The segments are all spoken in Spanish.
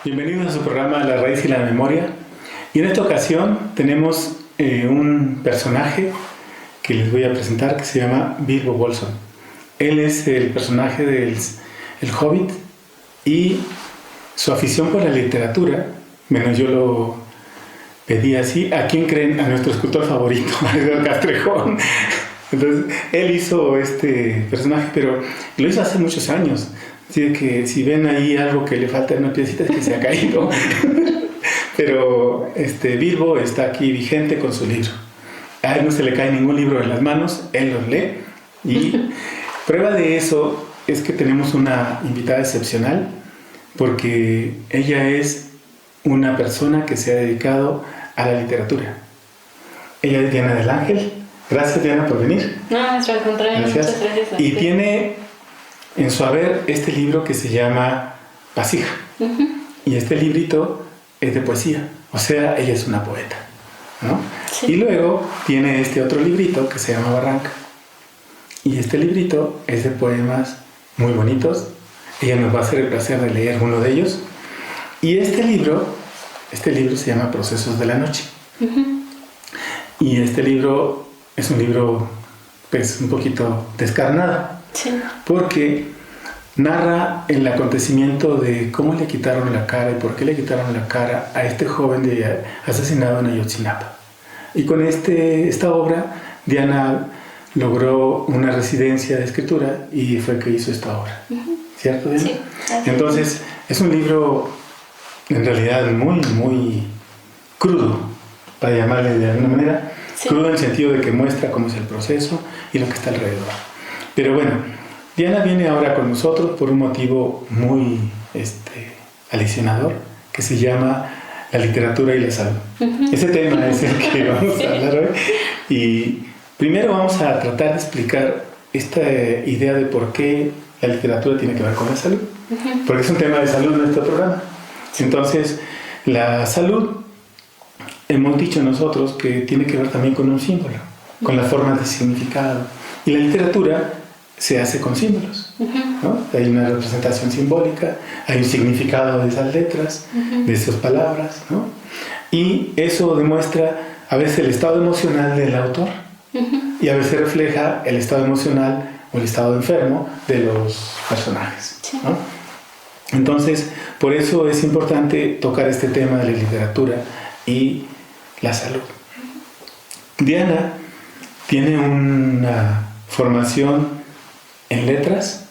Bienvenidos a su programa La Raíz y la Memoria. Y en esta ocasión tenemos un personaje que les voy a presentar que se llama Bilbo Bolsón. Él es el personaje del El Hobbit y su afición por la literatura, bueno, yo lo pedí así. ¿A quién creen? A nuestro escultor favorito, Edgar Castrejón. Entonces, él hizo este personaje, pero lo hizo hace muchos años. Así que si ven ahí algo que le falta en una piecita es que se ha caído. Pero Bilbo está aquí vigente con su libro. A él no se le cae ningún libro en las manos, él los lee. Y prueba de eso es que tenemos una invitada excepcional, porque ella es una persona que se ha dedicado a la literatura. Ella es Diana del Ángel. Gracias, Diana, por venir. No, al contrario, muchas gracias a Y usted. tiene en su haber este libro que se llama Vasija. Y este librito es de poesía, o sea, ella es una poeta, ¿no? Sí. Y luego tiene este otro librito que se llama Barranca. Y este librito es de poemas muy bonitos. Ella nos va a hacer el placer de leer uno de ellos. Y este libro se llama Procesos de la Noche. Y este libro es un libro, pues, un poquito descarnado. Sí. Porque narra el acontecimiento de cómo le quitaron la cara y por qué le quitaron la cara a este joven asesinado en Ayotzinapa. Y con esta obra, Diana logró una residencia de escritura y fue que hizo esta obra. ¿Cierto, Diana? Sí. Entonces, es un libro en realidad muy, muy crudo, para llamarle de alguna manera. Sí. Crudo en el sentido de que muestra cómo es el proceso y lo que está alrededor. Pero bueno, Diana viene ahora con nosotros por un motivo muy alienador, que se llama la literatura y la salud. Ese tema es el que vamos a hablar hoy. Y primero vamos a tratar de explicar esta idea de por qué la literatura tiene que ver con la salud. Porque es un tema de salud en nuestro programa. Entonces, la salud, hemos dicho nosotros que tiene que ver también con un símbolo, con las formas de significado. Y la literatura se hace con símbolos, ¿no? Hay una representación simbólica, hay un significado de esas letras, de esas palabras, ¿no? Y eso demuestra a veces el estado emocional del autor y a veces refleja el estado emocional o el estado enfermo de los personajes, ¿no? Entonces, por eso es importante tocar este tema de la literatura y la salud. Diana tiene una formación en letras,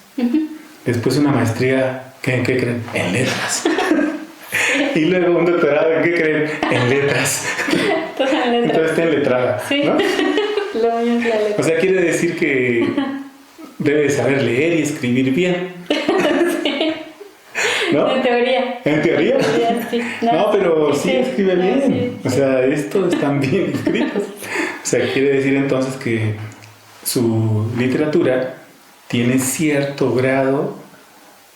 después una maestría, ¿en qué creen? En letras. Y luego un doctorado, ¿en qué creen? En letras. Entonces está en letrada, Sí. ¿no? Lo mío es la letra. O sea, quiere decir que debe saber leer y escribir bien. ¿No? En teoría. ¿En teoría? Sí. No, pero sí escribe bien. Sí. O sea, estos están bien escritos. O sea, quiere decir entonces que su literatura tiene cierto grado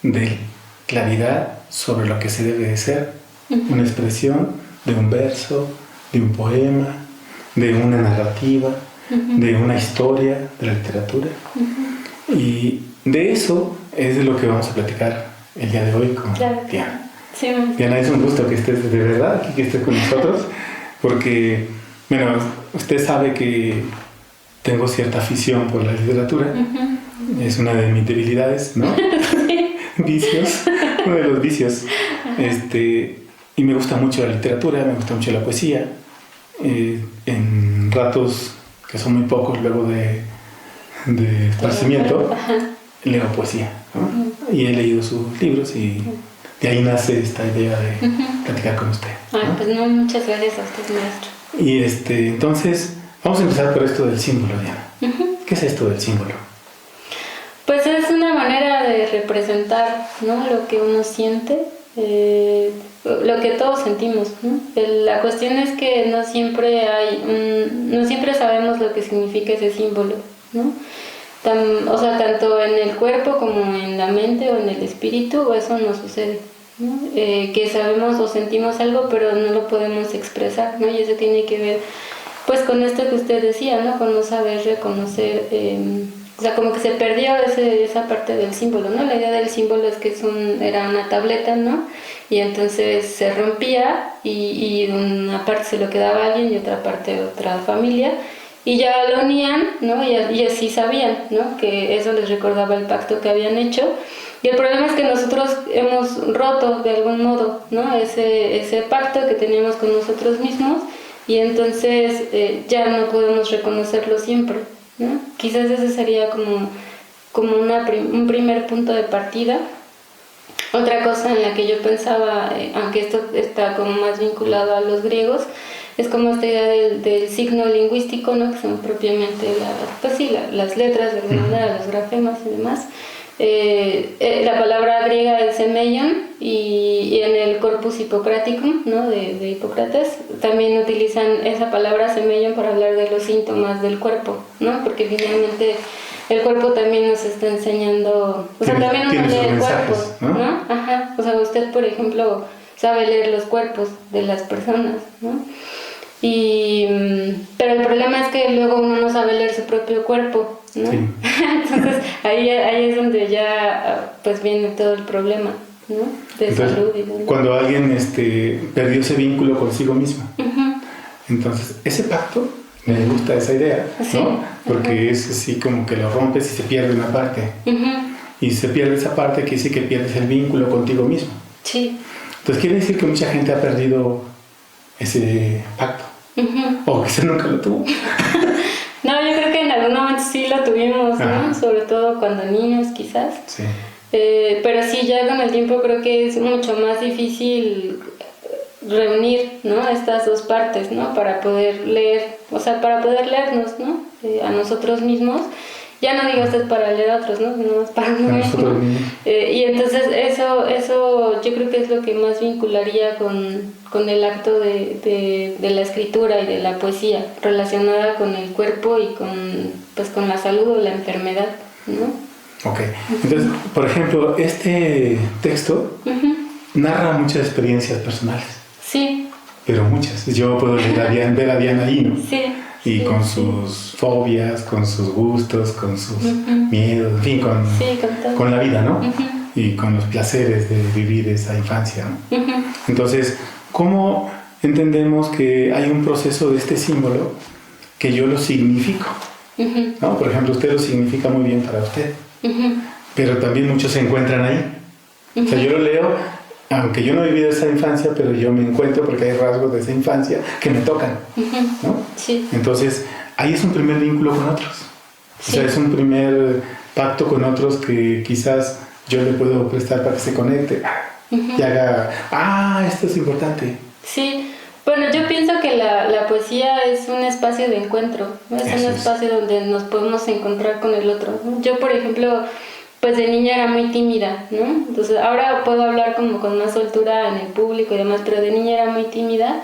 de claridad sobre lo que se debe de ser. Una expresión de un verso, de un poema, de una narrativa, de una historia de la literatura. Y de eso es de lo que vamos a platicar el día de hoy con Diana. Sí. Diana, es un gusto que estés de verdad aquí, que estés con nosotros, porque, bueno, usted sabe que tengo cierta afición por la literatura. Es una de mis debilidades, ¿no? Vicios, uno de los vicios. Y me gusta mucho la literatura, me gusta mucho la poesía. En ratos, que son muy pocos luego de esparcimiento, leo poesía, ¿no? Y he leído sus libros y de ahí nace esta idea de platicar con usted, ¿no? Ay, pues no, muchas gracias a usted, maestro. Y entonces, vamos a empezar por esto del símbolo, Diana. ¿Qué es esto del símbolo? Pues es una manera de representar, ¿no?, lo que uno siente, lo que todos sentimos, ¿no? La cuestión es que no siempre sabemos lo que significa ese símbolo, ¿no? O sea, tanto en el cuerpo como en la mente o en el espíritu, eso nos sucede, ¿no? Que sabemos o sentimos algo, pero no lo podemos expresar, ¿no? Y eso tiene que ver, pues, con esto que usted decía, ¿no? Con no saber reconocer o sea, como que se perdió esa parte del símbolo, ¿no? La idea del símbolo es que era una tableta, ¿no? Y entonces se rompía y una parte se lo quedaba a alguien y otra parte otra familia. Y ya lo unían, ¿no? Y así sabían, ¿no? Que eso les recordaba el pacto que habían hecho. Y el problema es que nosotros hemos roto de algún modo, ¿no? Ese pacto que teníamos con nosotros mismos y entonces ya no podemos reconocerlo siempre, ¿no? Quizás ese sería como un primer punto de partida. Otra cosa en la que yo pensaba, aunque esto está como más vinculado a los griegos, es como esta idea del signo lingüístico, ¿no? Que son propiamente las letras, de alguna manera, los grafemas y demás. La palabra griega es semeion y en el Corpus Hippocraticum, ¿no? de Hipócrates también utilizan esa palabra semeion para hablar de los síntomas del cuerpo, ¿no? Porque finalmente el cuerpo también nos está enseñando, o sea, también uno lee cuerpos, ¿no? Ajá, o sea, usted por ejemplo sabe leer los cuerpos de las personas, ¿no? Pero el problema es que luego uno no sabe leer su propio cuerpo, ¿no? Sí. Entonces ahí es donde ya pues viene todo el problema, ¿no? De salud y de... Cuando alguien perdió ese vínculo consigo mismo. Entonces ese pacto, me gusta esa idea, sí. ¿no? Porque es así como que lo rompes y se pierde una parte. Y se pierde esa parte, quiere decir que pierdes el vínculo contigo mismo. Sí. Entonces quiere decir que mucha gente ha perdido ese pacto. O quizás nunca lo tuvo. No, yo creo que en algún momento sí lo tuvimos, ¿no? Sobre todo cuando niños, quizás. Sí. Pero sí, ya con el tiempo creo que es mucho más difícil reunir, ¿no? Estas dos partes, ¿no? Para poder leer, o sea, para poder leernos, ¿no? A nosotros mismos. Ya no digo usted para leer a otros, ¿no? Sino más para uno mismo. Y entonces eso yo creo que es lo que más vincularía con el acto de la escritura y de la poesía, relacionada con el cuerpo y con la salud o la enfermedad, ¿no? Ok. Entonces, por ejemplo, este texto narra muchas experiencias personales. Sí. Pero muchas. Yo puedo ver a Diana ahí, ¿no? Sí. Y con sus fobias, con sus gustos, con sus miedos, en fin, con la vida, ¿no? Y con los placeres de vivir esa infancia, ¿no? Entonces, ¿cómo entendemos que hay un proceso de este símbolo que yo lo significo? ¿No? Por ejemplo, usted lo significa muy bien para usted, pero también muchos se encuentran ahí. O sea, yo lo leo, aunque yo no he vivido esa infancia, pero yo me encuentro porque hay rasgos de esa infancia que me tocan, ¿no? Sí. Entonces, ahí es un primer vínculo con otros. O sea, es un primer pacto con otros que quizás yo le puedo prestar para que se conecte y haga, esto es importante. Sí. Bueno, yo pienso que la poesía es un espacio de encuentro, ¿no? Es un espacio donde nos podemos encontrar con el otro, ¿no? Yo, por ejemplo, pues de niña era muy tímida, ¿no? Entonces ahora puedo hablar como con más soltura en el público y demás, pero de niña era muy tímida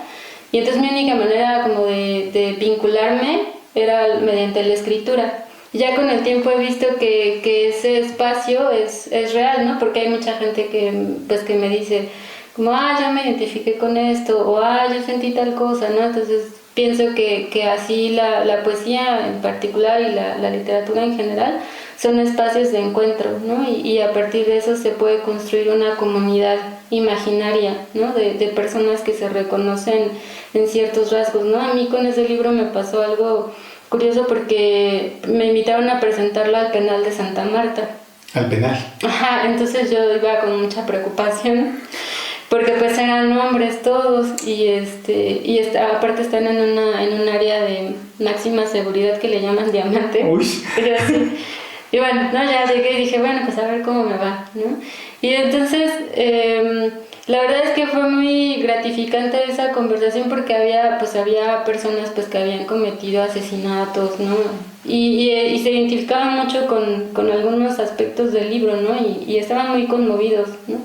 y entonces mi única manera como de vincularme era mediante la escritura. Ya con el tiempo he visto que ese espacio es real, ¿no? Porque hay mucha gente que me dice como, yo me identifiqué con esto, o yo sentí tal cosa, ¿no? Entonces pienso que así la poesía en particular y la literatura en general son espacios de encuentro, ¿no? Y a partir de eso se puede construir una comunidad imaginaria, ¿no? De personas que se reconocen en ciertos rasgos, ¿no? A mí con ese libro me pasó algo curioso porque me invitaron a presentarlo al penal de Santa Marta. ¿Al penal? Ajá, entonces yo iba con mucha preocupación porque pues eran hombres todos y aparte están en un área de máxima seguridad que le llaman diamante. Uy. Y bueno, ya llegué y dije, bueno, pues a ver cómo me va, ¿no? Y entonces, la verdad es que fue muy gratificante esa conversación porque había personas pues que habían cometido asesinatos, ¿no? Y se identificaban mucho con algunos aspectos del libro, ¿no? Y estaban muy conmovidos, ¿no?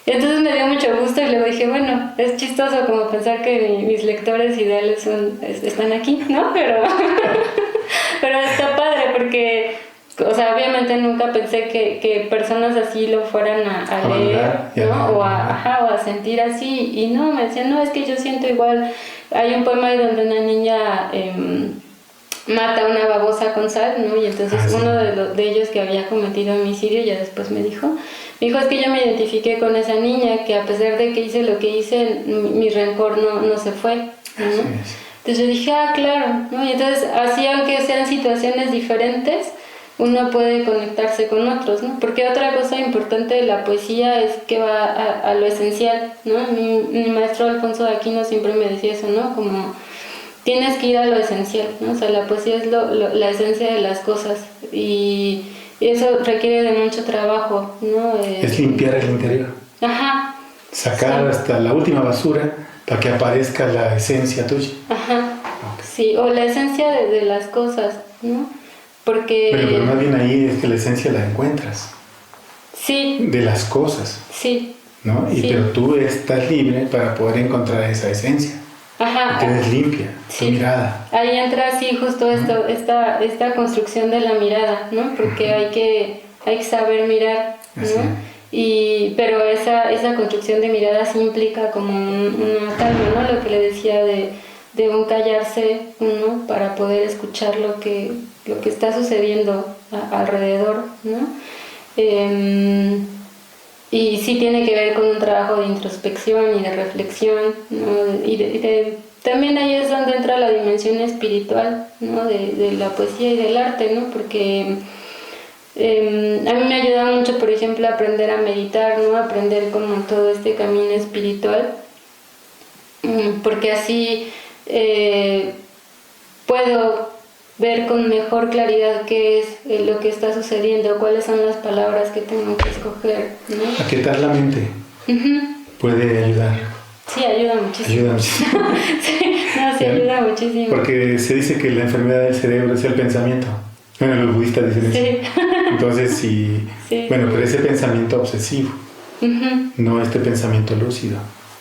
Entonces me dio mucho gusto y luego dije, bueno, es chistoso como pensar que mis lectores ideales están aquí, ¿no? Pero está padre porque, o sea, obviamente nunca pensé que personas así lo fueran a leer, ¿no? O a sentir así. Y no, me decían, no, es que yo siento igual. Hay un poema ahí donde una niña mata una babosa con sal, ¿no? Y entonces sí. uno de ellos que había cometido homicidio ya después me dijo, es que yo me identifiqué con esa niña, que a pesar de que hice lo que hice, mi rencor no se fue, ¿no? Entonces yo dije, claro, ¿no? Y entonces así, aunque sean situaciones diferentes, uno puede conectarse con otros, ¿no? Porque otra cosa importante de la poesía es que va a lo esencial, ¿no? Mi maestro Alfonso de Aquino siempre me decía eso, ¿no? Como tienes que ir a lo esencial, ¿no? O sea, la poesía es la esencia de las cosas y eso requiere de mucho trabajo, ¿no? Es limpiar el interior. Ajá. Sacar hasta la última basura para que aparezca la esencia tuya. Ajá. Sí, o la esencia de las cosas, ¿no? Porque... Pero más bien ahí es que la esencia la encuentras. Sí. De las cosas. Sí. ¿No? Pero tú estás libre para poder encontrar esa esencia. Ajá. Y tienes limpia tu mirada. Ahí entra justo esta construcción de la mirada, ¿no? Porque hay que saber mirar, ¿no? Pero esa construcción de mirada sí implica como una calma, ¿no? Lo que le decía de un callarse uno para poder escuchar lo que está sucediendo alrededor, ¿no? Y sí tiene que ver con un trabajo de introspección y de reflexión, ¿no? También ahí es donde entra la dimensión espiritual, ¿no? de la poesía y del arte, ¿no? Porque a mí me ayuda mucho, por ejemplo, a aprender a meditar, ¿no? Aprender como todo este camino espiritual, porque así puedo ver con mejor claridad qué es lo que está sucediendo, cuáles son las palabras que tengo que escoger, ¿no? Aquietar la mente puede ayudar. Sí, ayuda muchísimo. Ayuda muchísimo. Sí, ayuda muchísimo. Porque se dice que la enfermedad del cerebro es el pensamiento. Bueno, los budistas dicen eso. Entonces, bueno, pero ese pensamiento obsesivo, no este pensamiento lúcido.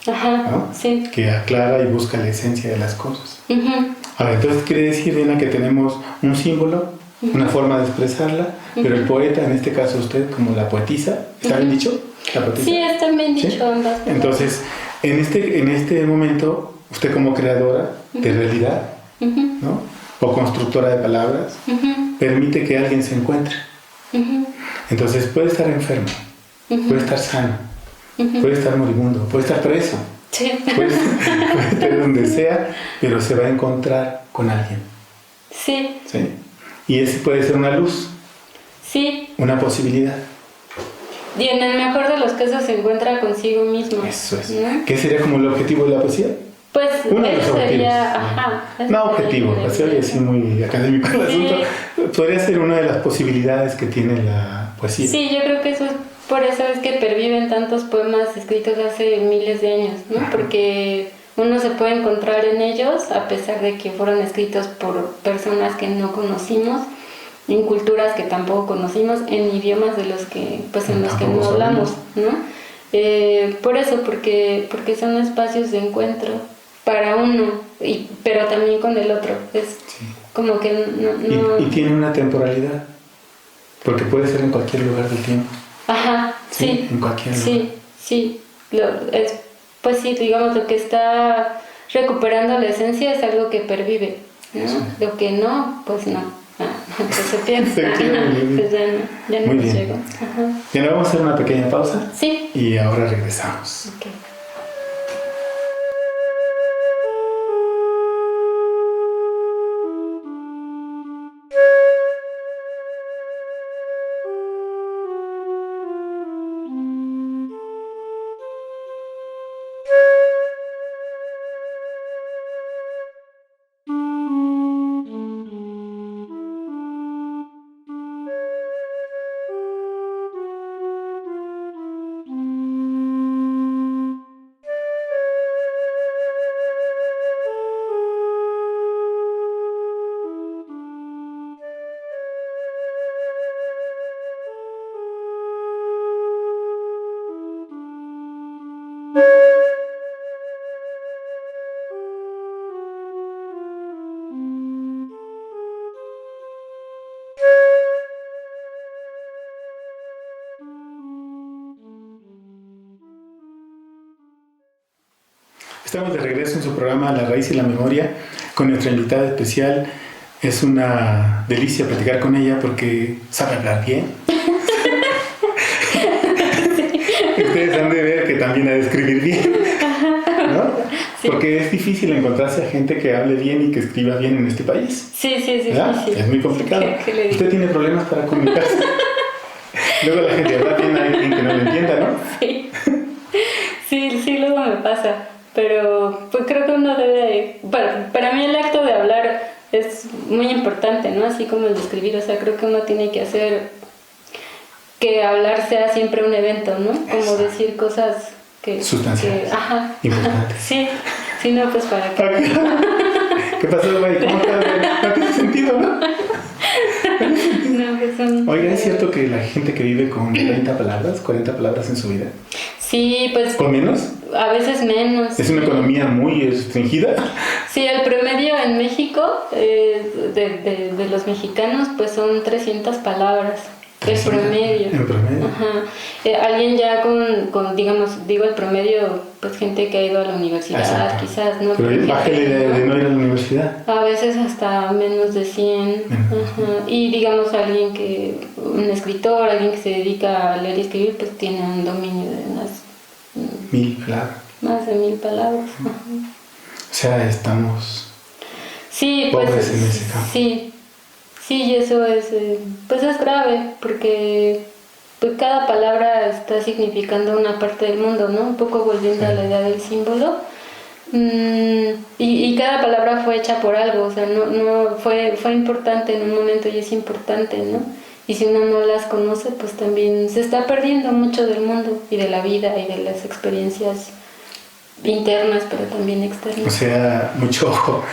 ¿No? Sí. Que aclara y busca la esencia de las cosas. A ver, entonces quiere decir, Diana, que tenemos un símbolo, una forma de expresarla, pero el poeta, en este caso usted, como la poetisa, ¿está bien dicho? ¿La poetisa? Sí, está bien dicho ambas. Entonces, en este momento, usted como creadora de realidad, ¿no? O constructora de palabras, permite que alguien se encuentre. Entonces puede estar enfermo, puede estar sano, puede estar moribundo, puede estar preso, puede estar donde sea, pero se va a encontrar con alguien. Sí. Y ese puede ser una luz, una posibilidad. Y en el mejor de los casos se encuentra consigo mismo. Eso es. ¿No? ¿Qué sería como el objetivo de la poesía? Pues uno de los sería, no objetivo, se oye así muy académico el asunto. Podría ser una de las posibilidades que tiene la poesía. Sí, yo creo que eso es por eso es que perviven tantos poemas escritos hace miles de años, ¿no? Porque uno se puede encontrar en ellos a pesar de que fueron escritos por personas que no conocimos, en culturas que tampoco conocimos, en idiomas de los que en los que no hablamos, ¿no? Por eso, porque son espacios de encuentro para uno, pero también con el otro. Es como que no... Y tiene una temporalidad, porque puede ser en cualquier lugar del tiempo. Ajá, sí. En cualquier lugar. Sí. Pues sí, digamos, lo que está recuperando la esencia es algo que pervive, ¿no? Lo que no, pues no. Que se piensa. Pues ya no nos llegó. Bien, vamos a hacer una pequeña pausa. Sí. Y ahora regresamos. Okay. Estamos de regreso en su programa La Raíz y la Memoria con nuestra invitada especial, Es una delicia platicar con ella porque sabe hablar bien. Ustedes han de ver que también ha de escribir bien, ¿no? Sí. Porque es difícil encontrarse a gente que hable bien y que escriba bien en este país. Sí. Es muy complicado. Usted tiene problemas para comunicarse. Luego la gente habla bien, hay alguien que no lo entienda, ¿no? Sí, luego me pasa. Pero pues creo que uno debe... Para mí el acto de hablar es muy importante, ¿no? Así como el de escribir. O sea, creo que uno tiene que hacer que hablar sea siempre un evento, ¿no? Como decir cosas que... sustanciales. Importantes. Sí, no, pues para qué. ¿Qué pasó, güey? ¿Cómo estás, güey? No tiene sentido, ¿no? No, pues son... Oiga, ¿es cierto que la gente que vive con 30 palabras, 40 palabras en su vida? Sí, pues... ¿Con menos? A veces menos. ¿Es una economía muy restringida? Sí, el promedio en México de los mexicanos pues son 300 palabras. El promedio. El promedio. Ajá. Alguien ya con, digamos, digo el promedio, pues gente que ha ido a la universidad. Exacto. Quizás, ¿no? Pero bájale de no ir a la universidad. A veces hasta menos de 100. Y digamos un escritor, alguien que se dedica a leer y escribir, pues tiene un dominio de unas 1000 palabras. Más de 1000 palabras. O sea, estamos pobres en ese campo. Sí, y eso es, pues es grave, porque pues cada palabra está significando una parte del mundo, ¿no? Un poco volviendo a la idea del símbolo. Y cada palabra fue hecha por algo, o sea, no fue importante en un momento y es importante, ¿no? Y si uno no las conoce, pues también se está perdiendo mucho del mundo y de la vida y de las experiencias internas, pero también externas. O sea, mucho ojo.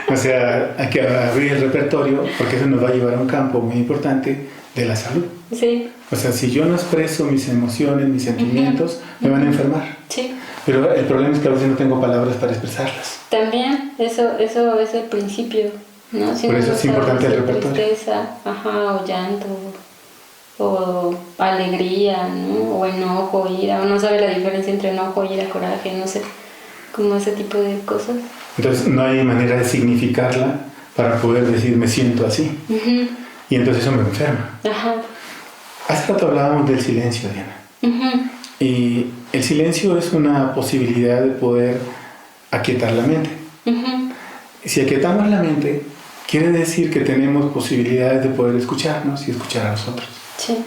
O sea, hay que abrir el repertorio porque eso nos va a llevar a un campo muy importante de la salud. Sí. O sea, si yo no expreso mis emociones, mis sentimientos, me van a enfermar. Sí. Pero el problema es que a veces no tengo palabras para expresarlas. También, eso es el principio, ¿no? Si por eso es importante el repertorio. Tristeza, o llanto, o alegría, ¿no? O enojo, ira, o no sabe la diferencia entre enojo, ira, coraje, no sé, como ese tipo de cosas. Entonces no hay manera de significarla para poder decir me siento así. Y entonces eso me enferma. Hace rato hablábamos del silencio, Diana. Y el silencio es una posibilidad de poder aquietar la mente. Si aquietamos la mente, quiere decir que tenemos posibilidades de poder escucharnos y escuchar a nosotros. Sí.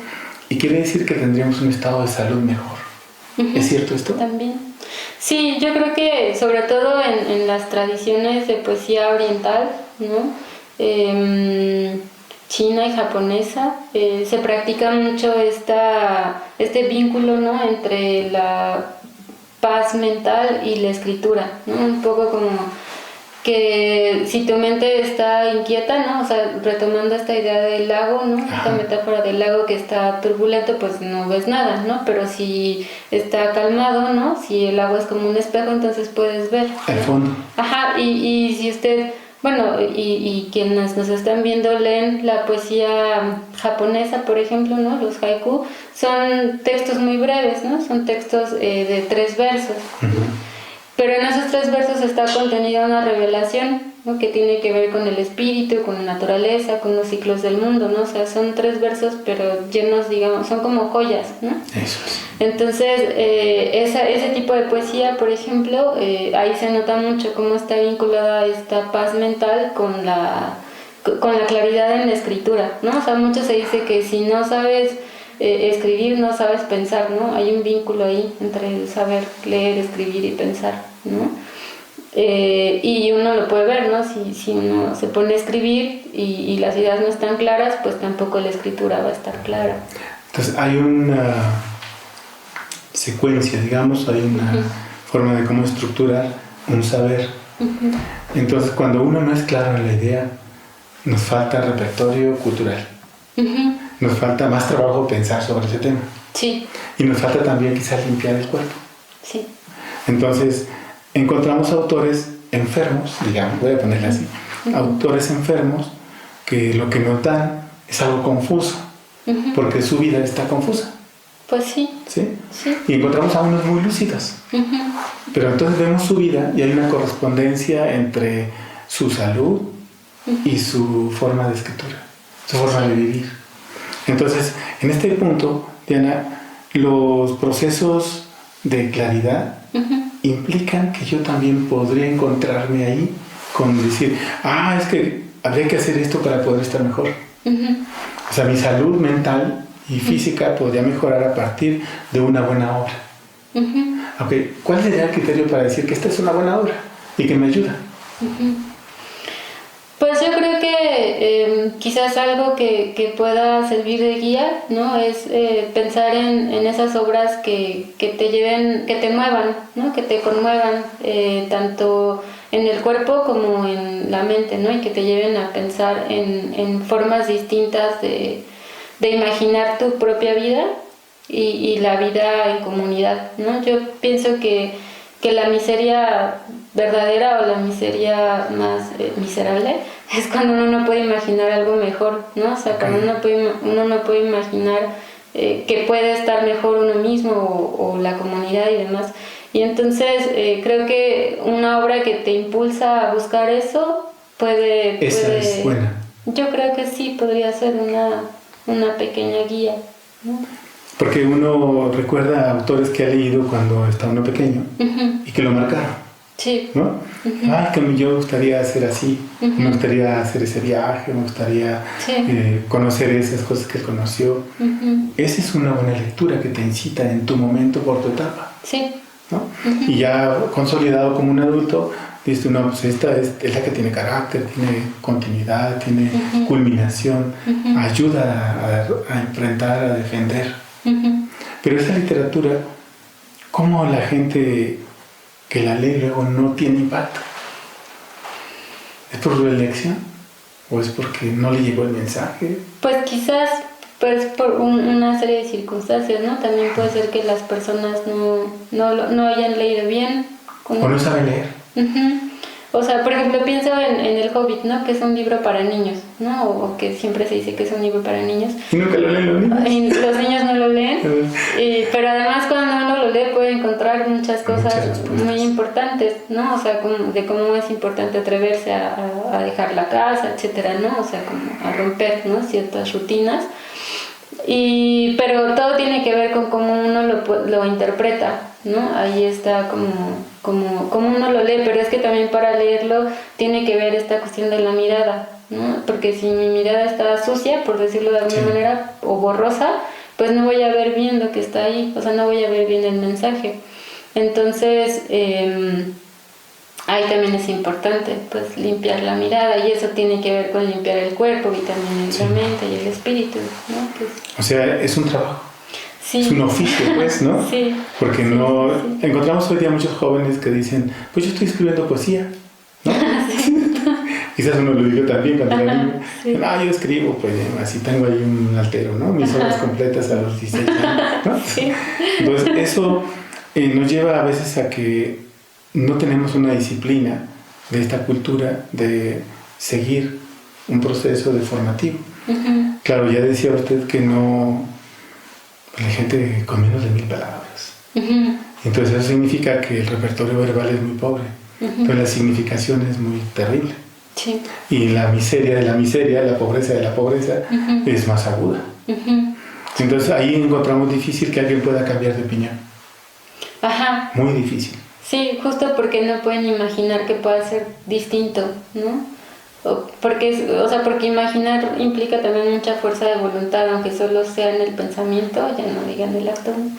Y quiere decir que tendríamos un estado de salud mejor. ¿Es cierto esto? También. Sí, yo creo que sobre todo en las tradiciones de poesía oriental, ¿no? China y japonesa, se practica mucho este vínculo, ¿no? Entre la paz mental y la escritura, ¿no? Un poco como que si tu mente está inquieta, ¿no? O sea, retomando esta idea del lago, ¿no? Esta metáfora del lago que está turbulento, pues no ves nada, ¿no? Pero si está calmado, ¿no? Si el agua es como un espejo, entonces puedes ver, ¿no? El fondo. Y si usted, bueno, y quienes nos están viendo leen la poesía japonesa, por ejemplo, ¿no? Los haiku, son textos muy breves, ¿no? Son textos de 3 versos. Pero en esos 3 versos está contenida una revelación, ¿no? Que tiene que ver con el espíritu, con la naturaleza, con los ciclos del mundo, ¿no? O sea, son 3 versos, pero llenos, digamos, son como joyas, ¿no? Eso es. Entonces, ese tipo de poesía, por ejemplo, ahí se nota mucho cómo está vinculada esta paz mental con la claridad en la escritura, ¿no? O sea, mucho se dice que si no sabes escribir, no sabes pensar, ¿no? Hay un vínculo ahí entre el saber leer, escribir y pensar, ¿no? Y uno lo puede ver, ¿no? Si uno se pone a escribir y las ideas no están claras, pues tampoco la escritura va a estar clara. Entonces hay una secuencia, digamos, hay una forma de cómo estructurar un saber. Entonces cuando uno no es claro en la idea, nos falta repertorio cultural. Nos falta más trabajo pensar sobre ese tema. Sí. Y nos falta también quizás limpiar el cuerpo. Sí. Entonces, encontramos autores enfermos, digamos, voy a ponerle así, autores enfermos que lo que nos dan es algo confuso, porque su vida está confusa. Pues sí. ¿Sí? Y encontramos a unos muy lúcidos. Pero entonces vemos su vida y hay una correspondencia entre su salud, y su forma de escritura, su forma de vivir. Entonces, en este punto, Diana, los procesos de claridad implican que yo también podría encontrarme ahí con decir, es que habría que hacer esto para poder estar mejor. O sea, mi salud mental y física podría mejorar a partir de una buena obra. Okay. ¿Cuál sería el criterio para decir que esta es una buena obra y que me ayuda? Pues yo creo que quizás algo que pueda servir de guía, ¿no? Es pensar en esas obras que te lleven, que te muevan, ¿no? Que te conmuevan, tanto en el cuerpo como en la mente, ¿no? Y que te lleven a pensar en formas distintas de imaginar tu propia vida y la vida en comunidad, ¿no? Yo pienso que la miseria verdadera o la miseria más miserable es cuando uno no puede imaginar algo mejor, ¿no? O sea, cuando uno no puede imaginar que puede estar mejor uno mismo o la comunidad y demás. Y entonces creo que una obra que te impulsa a buscar eso puede... Esa es buena. Yo creo que sí, podría ser una pequeña guía, ¿no? Porque uno recuerda a autores que ha leído cuando está uno pequeño y que lo marcaron. Sí. ¿No? Que yo me gustaría hacer así, me gustaría hacer ese viaje, me gustaría conocer esas cosas que él conoció. Esa es una buena lectura que te incita en tu momento por tu etapa. Sí. ¿No? Y ya consolidado como un adulto, dices, no, pues esta es la que tiene carácter, tiene continuidad, tiene culminación, ayuda a enfrentar, a defender. Pero esa literatura, ¿cómo la gente que la lee luego no tiene impacto? ¿Es por su elección? ¿O es porque no le llegó el mensaje? Pues quizás por una serie de circunstancias, ¿no? También puede ser que las personas no hayan leído bien. O no saben leer. O sea, por ejemplo, pienso en El Hobbit, ¿no? Que es un libro para niños, ¿no? O que siempre se dice que es un libro para niños. ¿Y nunca lo leen los niños? Los niños no lo leen. Pero además cuando uno lo lee puede encontrar muchas cosas muy importantes, ¿no? O sea, de cómo es importante atreverse a dejar la casa, etcétera, ¿no? O sea, como a romper, ¿no? Ciertas rutinas. Pero todo tiene que ver con cómo uno lo interpreta, ¿no? Ahí está como uno lo lee, pero es que también para leerlo tiene que ver esta cuestión de la mirada, ¿no? Porque si mi mirada está sucia, por decirlo de alguna manera, o borrosa, pues no voy a ver bien lo que está ahí, o sea, no voy a ver bien el mensaje. Entonces, ahí también es importante, pues, limpiar la mirada, y eso tiene que ver con limpiar el cuerpo y también la mente y el espíritu, ¿no? Pues, o sea, es un trabajo. Sí. Es un oficio, pues, ¿no? Sí. Porque encontramos hoy día muchos jóvenes que dicen, pues yo estoy escribiendo poesía, ¿no? Quizás uno lo dijo también cuando era niño. Yo escribo, pues, así tengo ahí un altero, ¿no? Mis obras completas a los 16 años, ¿no? Sí. Entonces, eso nos lleva a veces a que no tenemos una disciplina de esta cultura de seguir un proceso de formativo. Claro, ya decía usted que la gente con menos de 1000 palabras. Entonces eso significa que el repertorio verbal es muy pobre, pero la significación es muy terrible. Sí. Y la miseria de la miseria, la pobreza de la pobreza es más aguda. Entonces ahí encontramos difícil que alguien pueda cambiar de opinión. Muy difícil. Sí, justo porque no pueden imaginar que pueda ser distinto, ¿no? Porque imaginar implica también mucha fuerza de voluntad, aunque solo sea en el pensamiento, ya no digan el acto, ¿no?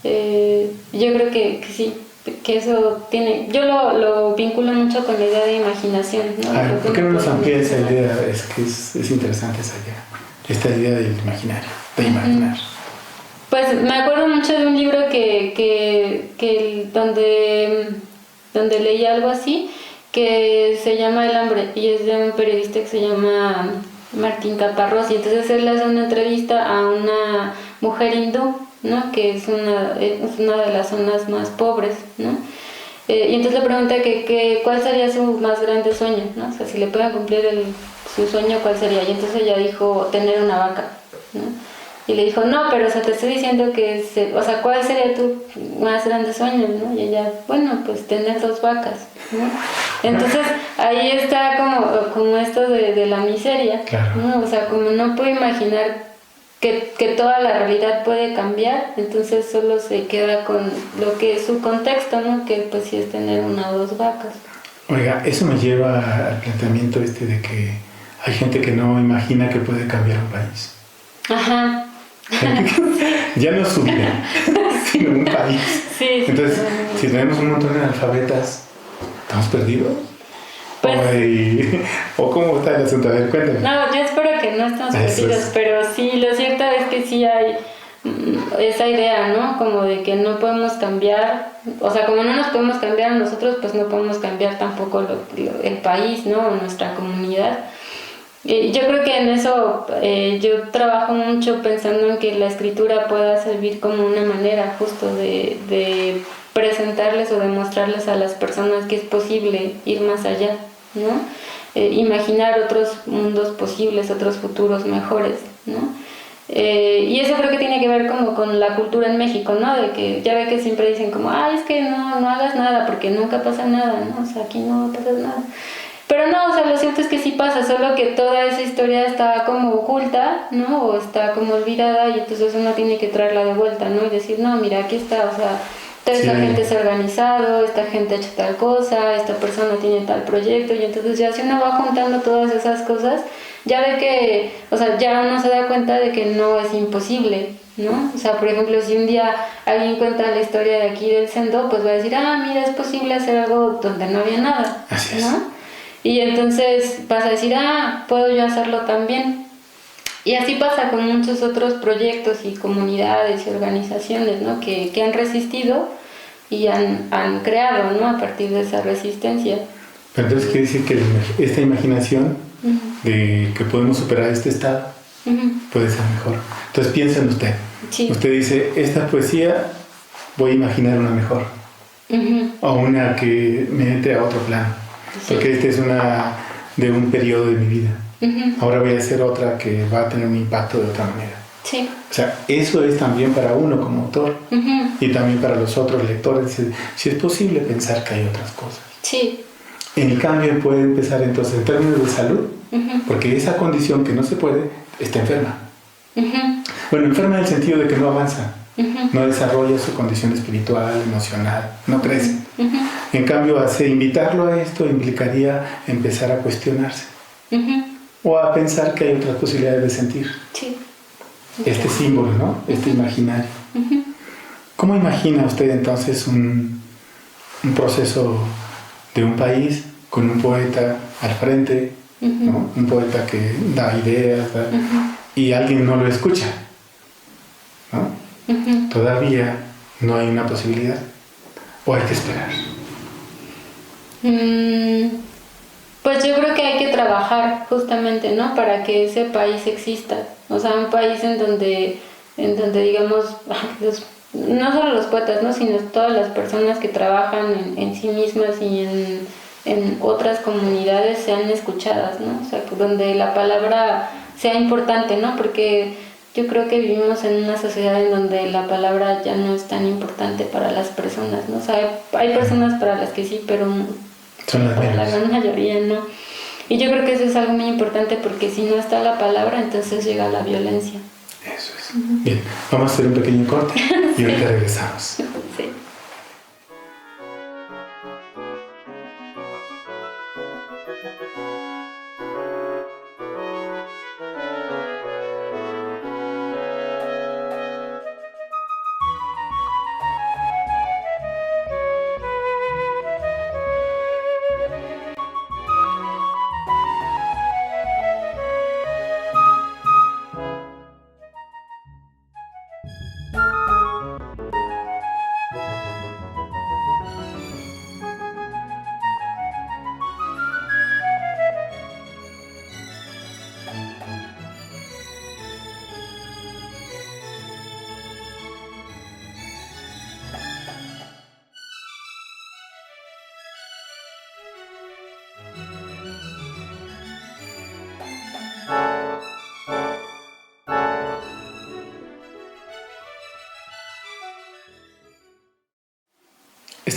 Yo creo que sí, que eso tiene... Yo lo vinculo mucho con la idea de imaginación, ¿no? ¿Por qué no nos amplía esa idea? Es que es interesante esa idea, esta idea del imaginario, de imaginar. Pues me acuerdo mucho de un libro donde leí algo así, que se llama El hambre, y es de un periodista que se llama Martín Caparrós, y entonces él hace una entrevista a una mujer hindú, ¿no? Que es una de las zonas más pobres, ¿no? Y entonces le pregunta cuál sería su más grande sueño, ¿no? O sea, si le pueden cumplir su sueño, ¿cuál sería? Y entonces ella dijo, tener una vaca, ¿no? Y le dijo, no, pero o sea, te estoy diciendo que, o sea, ¿cuál sería tu más grande sueño, no? Y ella, bueno, pues tener 2 vacas, ¿no? Entonces, ahí está como esto de la miseria, claro. ¿no? O sea, como no puede imaginar que toda la realidad puede cambiar, entonces solo se queda con lo que es su contexto, ¿no? Que pues sí es tener 1 o 2 vacas. Oiga, eso me lleva al planteamiento de que hay gente que no imagina que puede cambiar un país. Ajá. Ya no su vida, sino un país. Sí, entonces, sí, si tenemos un montón de analfabetas, ¿estamos perdidos? Pues, ¿O cómo está el asunto? A ver, cuéntame. No, yo espero que no estemos perdidos, pero sí, lo cierto es que sí hay esa idea, ¿no? Como de que no podemos cambiar, o sea, como no nos podemos cambiar a nosotros, pues no podemos cambiar tampoco el país, ¿no? O nuestra comunidad. Yo creo que en eso yo trabajo mucho pensando en que la escritura pueda servir como una manera justo de presentarles o demostrarles a las personas que es posible ir más allá, ¿no? Imaginar otros mundos posibles, otros futuros mejores, ¿no? Y eso creo que tiene que ver como con la cultura en México, ¿no? De que ya ve que siempre dicen como, ay, es que no hagas nada porque nunca pasa nada, ¿no? O sea, aquí no pasa nada. Pero no, o sea, lo cierto es que sí pasa, solo que toda esa historia está como oculta, ¿no? O está como olvidada y entonces uno tiene que traerla de vuelta, ¿no? Y decir, no, mira, aquí está, o sea, toda esta gente se ha organizado, esta gente ha hecho tal cosa, esta persona tiene tal proyecto y entonces ya si uno va juntando todas esas cosas, ya ve que, o sea, ya uno se da cuenta de que no es imposible, ¿no? O sea, por ejemplo, si un día alguien cuenta la historia de aquí del Sendó, pues va a decir, ah, mira, es posible hacer algo donde no había nada, Así es. ¿no? Y entonces vas a decir, ah, puedo yo hacerlo también. Y así pasa con muchos otros proyectos y comunidades y organizaciones, ¿no? que han resistido y han creado, ¿no? A partir de esa resistencia. Pero entonces quiere decir que esta imaginación de que podemos superar este estado puede ser mejor. Entonces piensa en usted. Sí. Usted dice, esta poesía voy a imaginar una mejor. O una que me entre a otro plano. Sí. Porque esta es una de un periodo de mi vida. Ahora voy a hacer otra que va a tener un impacto de otra manera. Sí. O sea, eso es también para uno como autor y también para los otros lectores. Si es posible pensar que hay otras cosas. Sí. En cambio puede empezar entonces en términos de salud, porque esa condición que no se puede está enferma. Bueno, enferma en el sentido de que no avanza. No desarrolla su condición espiritual, emocional, no crece. En cambio, invitarlo a esto implicaría empezar a cuestionarse o a pensar que hay otras posibilidades de sentir. Sí. Este símbolo, ¿no? Este imaginario. ¿Cómo imagina usted entonces un proceso de un país con un poeta al frente, ¿no? Un poeta que da ideas y alguien no lo escucha, ¿no? Todavía no hay una posibilidad o hay que esperar. Pues yo creo que hay que trabajar justamente, ¿no? Para que ese país exista, o sea, un país en donde digamos no solo los poetas, ¿no? Sino todas las personas que trabajan en sí mismas y en otras comunidades sean escuchadas, ¿no? O sea, donde la palabra sea importante, ¿no? Porque yo creo que vivimos en una sociedad en donde la palabra ya no es tan importante para las personas, ¿no? O sea, hay personas para las que sí, pero para la gran mayoría no. Y yo creo que eso es algo muy importante porque si no está la palabra, entonces llega la violencia. Eso es. Bien, vamos a hacer un pequeño corte y ahorita regresamos. Sí.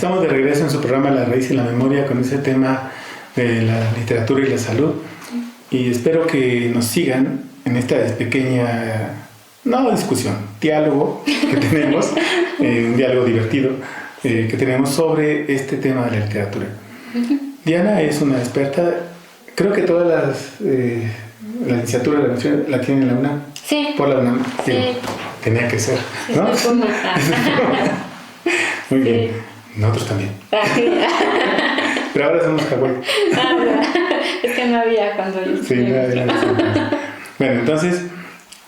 Estamos de regreso en su programa La Raíz y la Memoria con ese tema de la literatura y la salud. Y espero que nos sigan en esta pequeña, no discusión, diálogo que tenemos, un diálogo divertido que tenemos sobre este tema de la literatura. Diana es una experta, creo que todas la licenciatura la tienen en la UNAM. Sí. Por la UNAM. Sí. Tenía que ser, ¿no? Muy bien. Nosotros también. Pero ahora somos Hawái. Es que no había cuando yo Sí, no había. Bueno, entonces,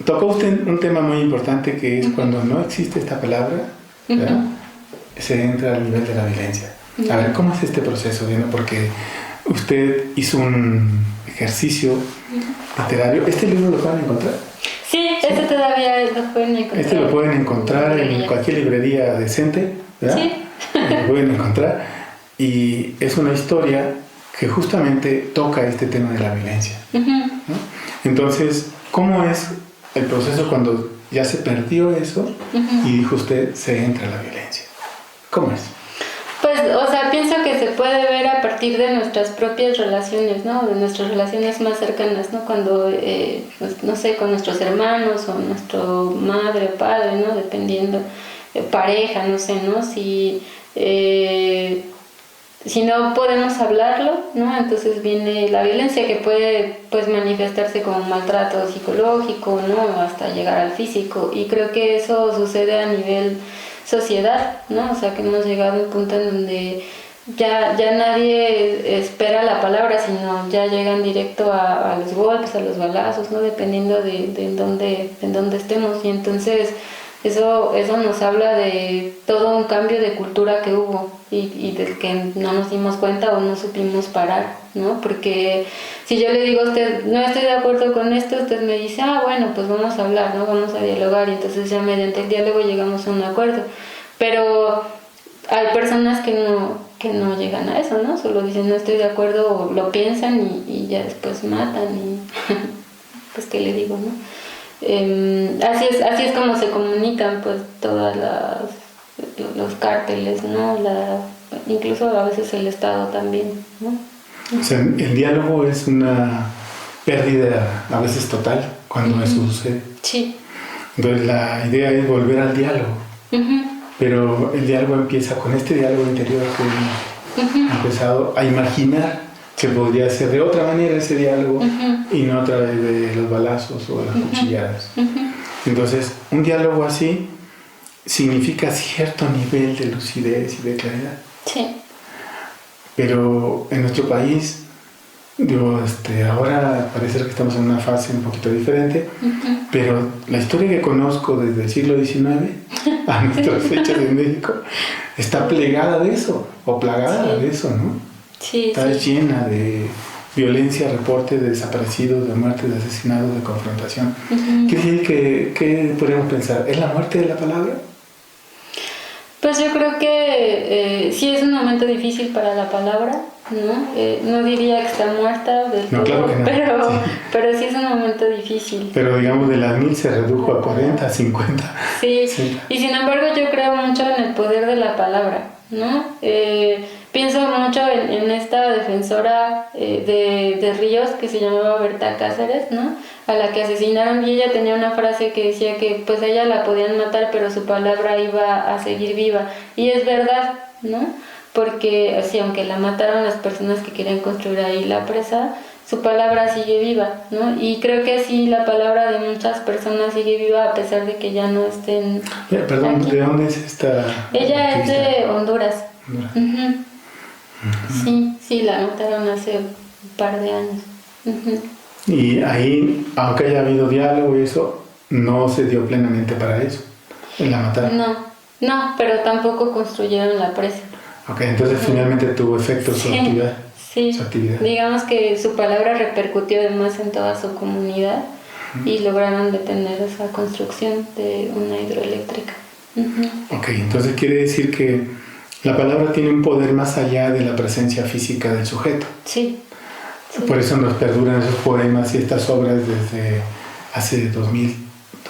tocó usted un tema muy importante que es cuando no existe esta palabra, ¿verdad? Se entra al nivel de la violencia. A ver, ¿cómo es este proceso, Diana? Porque usted hizo un ejercicio literario. ¿Este libro lo pueden encontrar? Sí, este todavía lo pueden encontrar. Este lo pueden encontrar en cualquier librería decente, ¿verdad? Sí. Lo pueden encontrar. Y es una historia que justamente toca este tema de la violencia, ¿no? Entonces, ¿cómo es el proceso cuando ya se perdió eso y dijo usted, se entra a la violencia? ¿Cómo es? Pues, o sea, pienso que se puede ver a partir de nuestras propias relaciones, ¿no? De nuestras relaciones más cercanas, ¿no? Cuando, pues, no sé, con nuestros hermanos o nuestro madre o padre, ¿no? Dependiendo, pareja, no sé, ¿no? Si no podemos hablarlo, ¿no? Entonces viene la violencia que puede, pues, manifestarse como maltrato psicológico, ¿no? Hasta llegar al físico. Y creo que eso sucede a nivel sociedad, ¿no? O sea, que hemos llegado a un punto en donde ya nadie espera la palabra, sino ya llegan directo a los golpes, a los balazos, ¿no? Dependiendo de en dónde estemos. Y entonces eso nos habla de todo un cambio de cultura que hubo y del que no nos dimos cuenta o no supimos parar, ¿no? Porque si yo le digo a usted, no estoy de acuerdo con esto, usted me dice, bueno, pues vamos a hablar, ¿no? Vamos a dialogar, y entonces ya mediante el diálogo llegamos a un acuerdo. Pero hay personas que no llegan a eso, ¿no? Solo dicen no estoy de acuerdo, o lo piensan y ya después matan y pues qué le digo, ¿no? Así es como se comunican pues todas los cárteles, ¿no? Incluso a veces el Estado también, ¿no? O sea, el diálogo es una pérdida a veces total cuando eso sucede. Sí. Entonces la idea es volver al diálogo. Pero el diálogo empieza con este diálogo interior que hemos empezado a imaginar que podría ser de otra manera ese diálogo y no a través de los balazos o las cuchilladas. Entonces, un diálogo así significa cierto nivel de lucidez y de claridad. Sí. Pero en nuestro país, ahora parece que estamos en una fase un poquito diferente, pero la historia que conozco desde el siglo XIX a nuestras fechas en México está plegada de eso, o plagada de eso, ¿no? Sí, está llena de violencia, reportes de desaparecidos, de muertes, de asesinados, de confrontación. ¿Qué podríamos pensar? ¿Es la muerte de la palabra? Pues yo creo que sí es un momento difícil para la palabra, ¿no? No diría que está muerta del todo, claro que no. pero sí es un momento difícil. Pero digamos de las 1000 se redujo a 40, a 50. Sí, y sin embargo yo creo mucho en el poder de la palabra, ¿no? Pienso mucho en esta defensora de Ríos que se llamaba Berta Cáceres, ¿no? A la que asesinaron, y ella tenía una frase que decía que pues a ella la podían matar pero su palabra iba a seguir viva, y es verdad, ¿no? Porque así, aunque la mataron las personas que querían construir ahí la presa, su palabra sigue viva, ¿no? Y creo que así la palabra de muchas personas sigue viva a pesar de que ya no estén. Perdón, aquí. ¿De dónde es esta? Ella es de Honduras. Sí, la mataron hace un par de años. Y ahí, aunque haya habido diálogo y eso, no se dio plenamente para eso, en la mataron. No, pero tampoco construyeron la presa. Ok, entonces finalmente tuvo efecto su actividad. Sí, su actividad. Digamos que su palabra repercutió además en toda su comunidad y lograron detener esa construcción de una hidroeléctrica. Ok, entonces quiere decir que la palabra tiene un poder más allá de la presencia física del sujeto. Sí. Por eso nos perduran esos poemas y estas obras desde hace 2000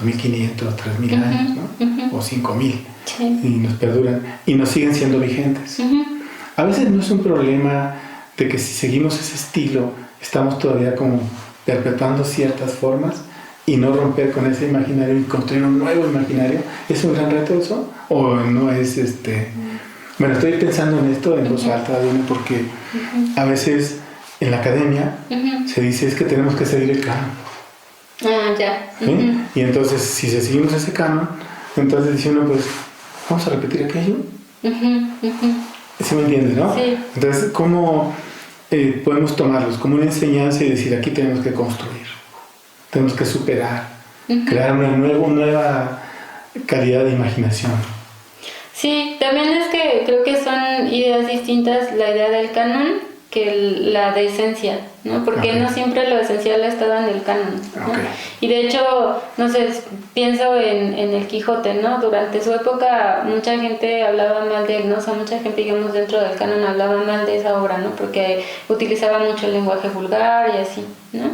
2.500, 3.000 años, ¿no? O 5.000, Sí. y nos perduran y nos siguen siendo vigentes. A veces no es un problema de que si seguimos ese estilo estamos todavía como perpetuando ciertas formas y no romper con ese imaginario y construir un nuevo imaginario. ¿Es un gran reto eso? ¿O no es Bueno, estoy pensando en esto en voz alta, Diana, porque a veces en la academia se dice es que tenemos que seguir el canon. Ah, ya. ¿Sí? Y entonces, si seguimos ese canon, entonces dice uno, pues, vamos a repetir aquello. ¿Sí me entiendes, no? Sí. Entonces, ¿cómo podemos tomarlos como una enseñanza y decir, aquí tenemos que construir, tenemos que superar, crear una nueva calidad de imaginación? Sí, también es que creo que son ideas distintas la idea del canon que la de esencia, ¿no? Porque no siempre lo esencial ha estado en el canon, ¿no? Y de hecho, no sé, pienso en el Quijote, ¿no? Durante su época mucha gente hablaba mal de él, ¿no? O sea, mucha gente, digamos, dentro del canon hablaba mal de esa obra, ¿no? Porque utilizaba mucho el lenguaje vulgar y así, ¿no?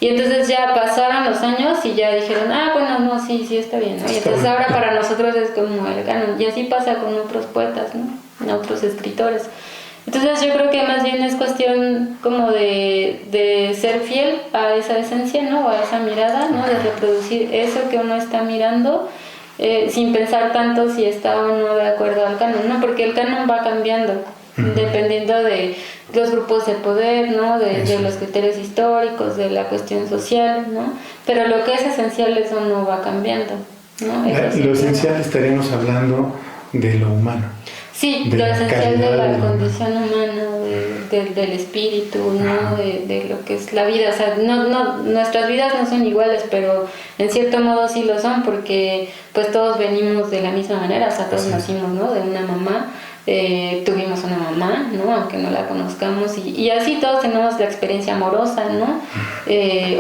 Y entonces ya pasaron los años y ya dijeron, bueno, no, sí está bien, ¿no? Y entonces ahora para nosotros es como el canon. Y así pasa con otros poetas, ¿no? Otros escritores. Entonces yo creo que más bien es cuestión como de ser fiel a esa esencia, ¿no? O a esa mirada, ¿no? De reproducir eso que uno está mirando sin pensar tanto si está o no de acuerdo al canon, ¿no? Porque el canon va cambiando dependiendo de los grupos de poder, ¿no? De los criterios históricos, de la cuestión social, ¿no? Pero lo que es esencial, eso no va cambiando, ¿no? Lo esencial estaríamos hablando de lo humano. Sí, lo esencial de la condición humana, del espíritu, ¿no? De lo que es la vida. O sea, nuestras vidas no son iguales, pero en cierto modo sí lo son, porque pues todos venimos de la misma manera, o sea, todos nacimos, ¿no? De una mamá. Tuvimos una mamá, ¿no? Aunque no la conozcamos, y así todos tenemos la experiencia amorosa, ¿no?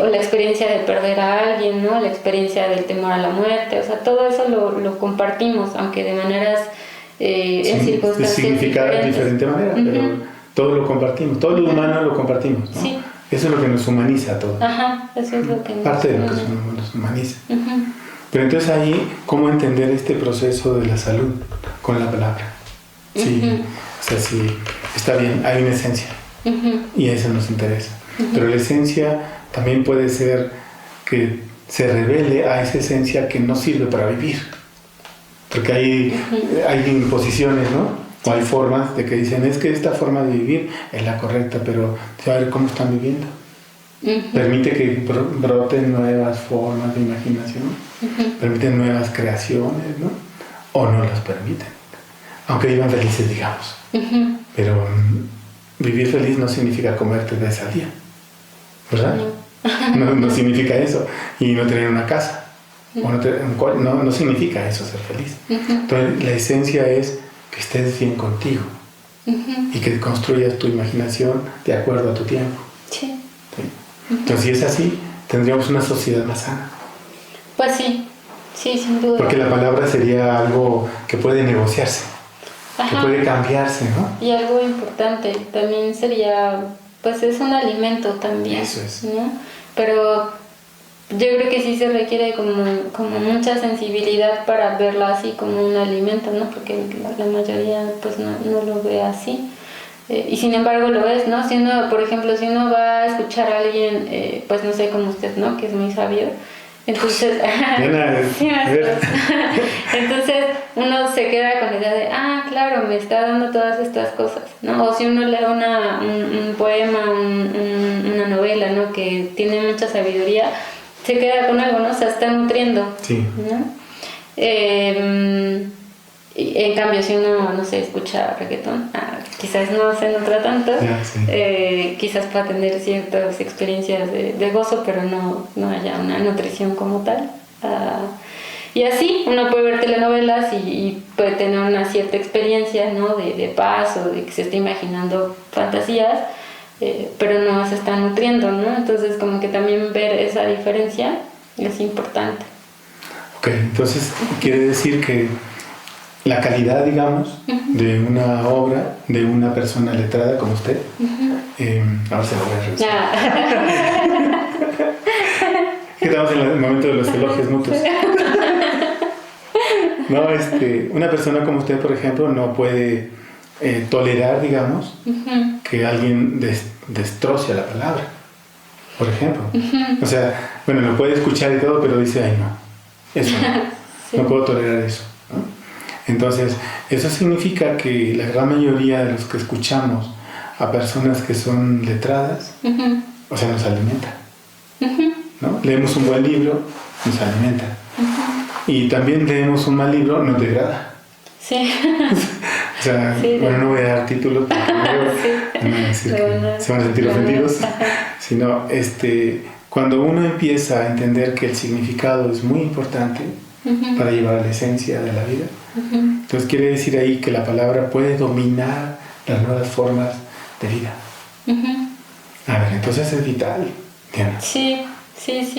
O la experiencia de perder a alguien, ¿no? La experiencia del temor a la muerte, o sea, todo eso lo compartimos, aunque de maneras en circunstancias significa de diferente manera, pero todo lo compartimos, todo lo humano lo compartimos, ¿no? Sí. Eso es lo que nos humaniza a todos. Ajá, eso es lo que parte de lo que nos humaniza. Pero entonces ahí, ¿cómo entender este proceso de la salud con la palabra? Sí, o sea, sí, está bien, hay una esencia y eso nos interesa. Pero la esencia también puede ser que se revele a esa esencia que no sirve para vivir. Porque hay imposiciones, ¿no? O hay formas de que dicen, es que esta forma de vivir es la correcta, pero a ver cómo están viviendo. Permite que broten nuevas formas de imaginación, permiten nuevas creaciones, ¿no? O no las permiten. Aunque vivan felices, digamos. Pero vivir feliz no significa comer 3 veces al día, ¿verdad? No significa eso. Y no tener una casa. O no significa eso, ser feliz. Entonces, la esencia es que estés bien contigo y que construyas tu imaginación de acuerdo a tu tiempo. Sí. Entonces, si es así, tendríamos una sociedad más sana. Pues sí, sin duda. Porque la palabra sería algo que puede negociarse. Que puede cambiarse, ¿no? Y algo importante también sería, pues es un alimento también. Eso es. ¿No? Pero yo creo que sí se requiere como mucha sensibilidad para verlo así como un alimento, ¿no? Porque la mayoría pues no lo ve así. Y sin embargo lo es, ¿no? Si uno, por ejemplo, si uno va a escuchar a alguien, pues no sé, como usted, ¿no? Que es muy sabio. Entonces, entonces uno se queda con la idea de, claro, me está dando todas estas cosas, ¿no? O si uno lee un poema, una novela, ¿no? Que tiene mucha sabiduría, se queda con algo, ¿no? Se está nutriendo, ¿no? En cambio, si uno, no sé, escucha reggaetón, quizás no se nutra tanto, quizás pueda tener ciertas experiencias de gozo, pero no haya una nutrición como tal. Y así uno puede ver telenovelas y puede tener una cierta experiencia, ¿no? de paz o de que se está imaginando fantasías, pero no se está nutriendo, ¿no? Entonces como que también ver esa diferencia es importante. Ok, entonces quiere decir que la calidad, digamos, de una obra, de una persona letrada como usted, ahora se lo voy a revisar. estamos en el momento de los elogios mutuos. No, una persona como usted, por ejemplo, no puede tolerar, digamos, que alguien destroce a la palabra, por ejemplo. O sea, bueno, lo puede escuchar y todo, pero dice, ay, no, eso no, sí. No puedo tolerar eso, ¿no? Entonces, eso significa que la gran mayoría de los que escuchamos a personas que son letradas, o sea, nos alimenta, ¿no? Leemos un buen libro, nos alimenta. Y también leemos un mal libro, nos degrada. Sí. O sea, sí, bueno, no voy a dar títulos porque sí. Se van a sentir ofendidos. Sino, cuando uno empieza a entender que el significado es muy importante para llevar a la esencia de la vida, entonces quiere decir ahí que la palabra puede dominar las nuevas formas de vida. A ver, entonces es vital, Diana. Sí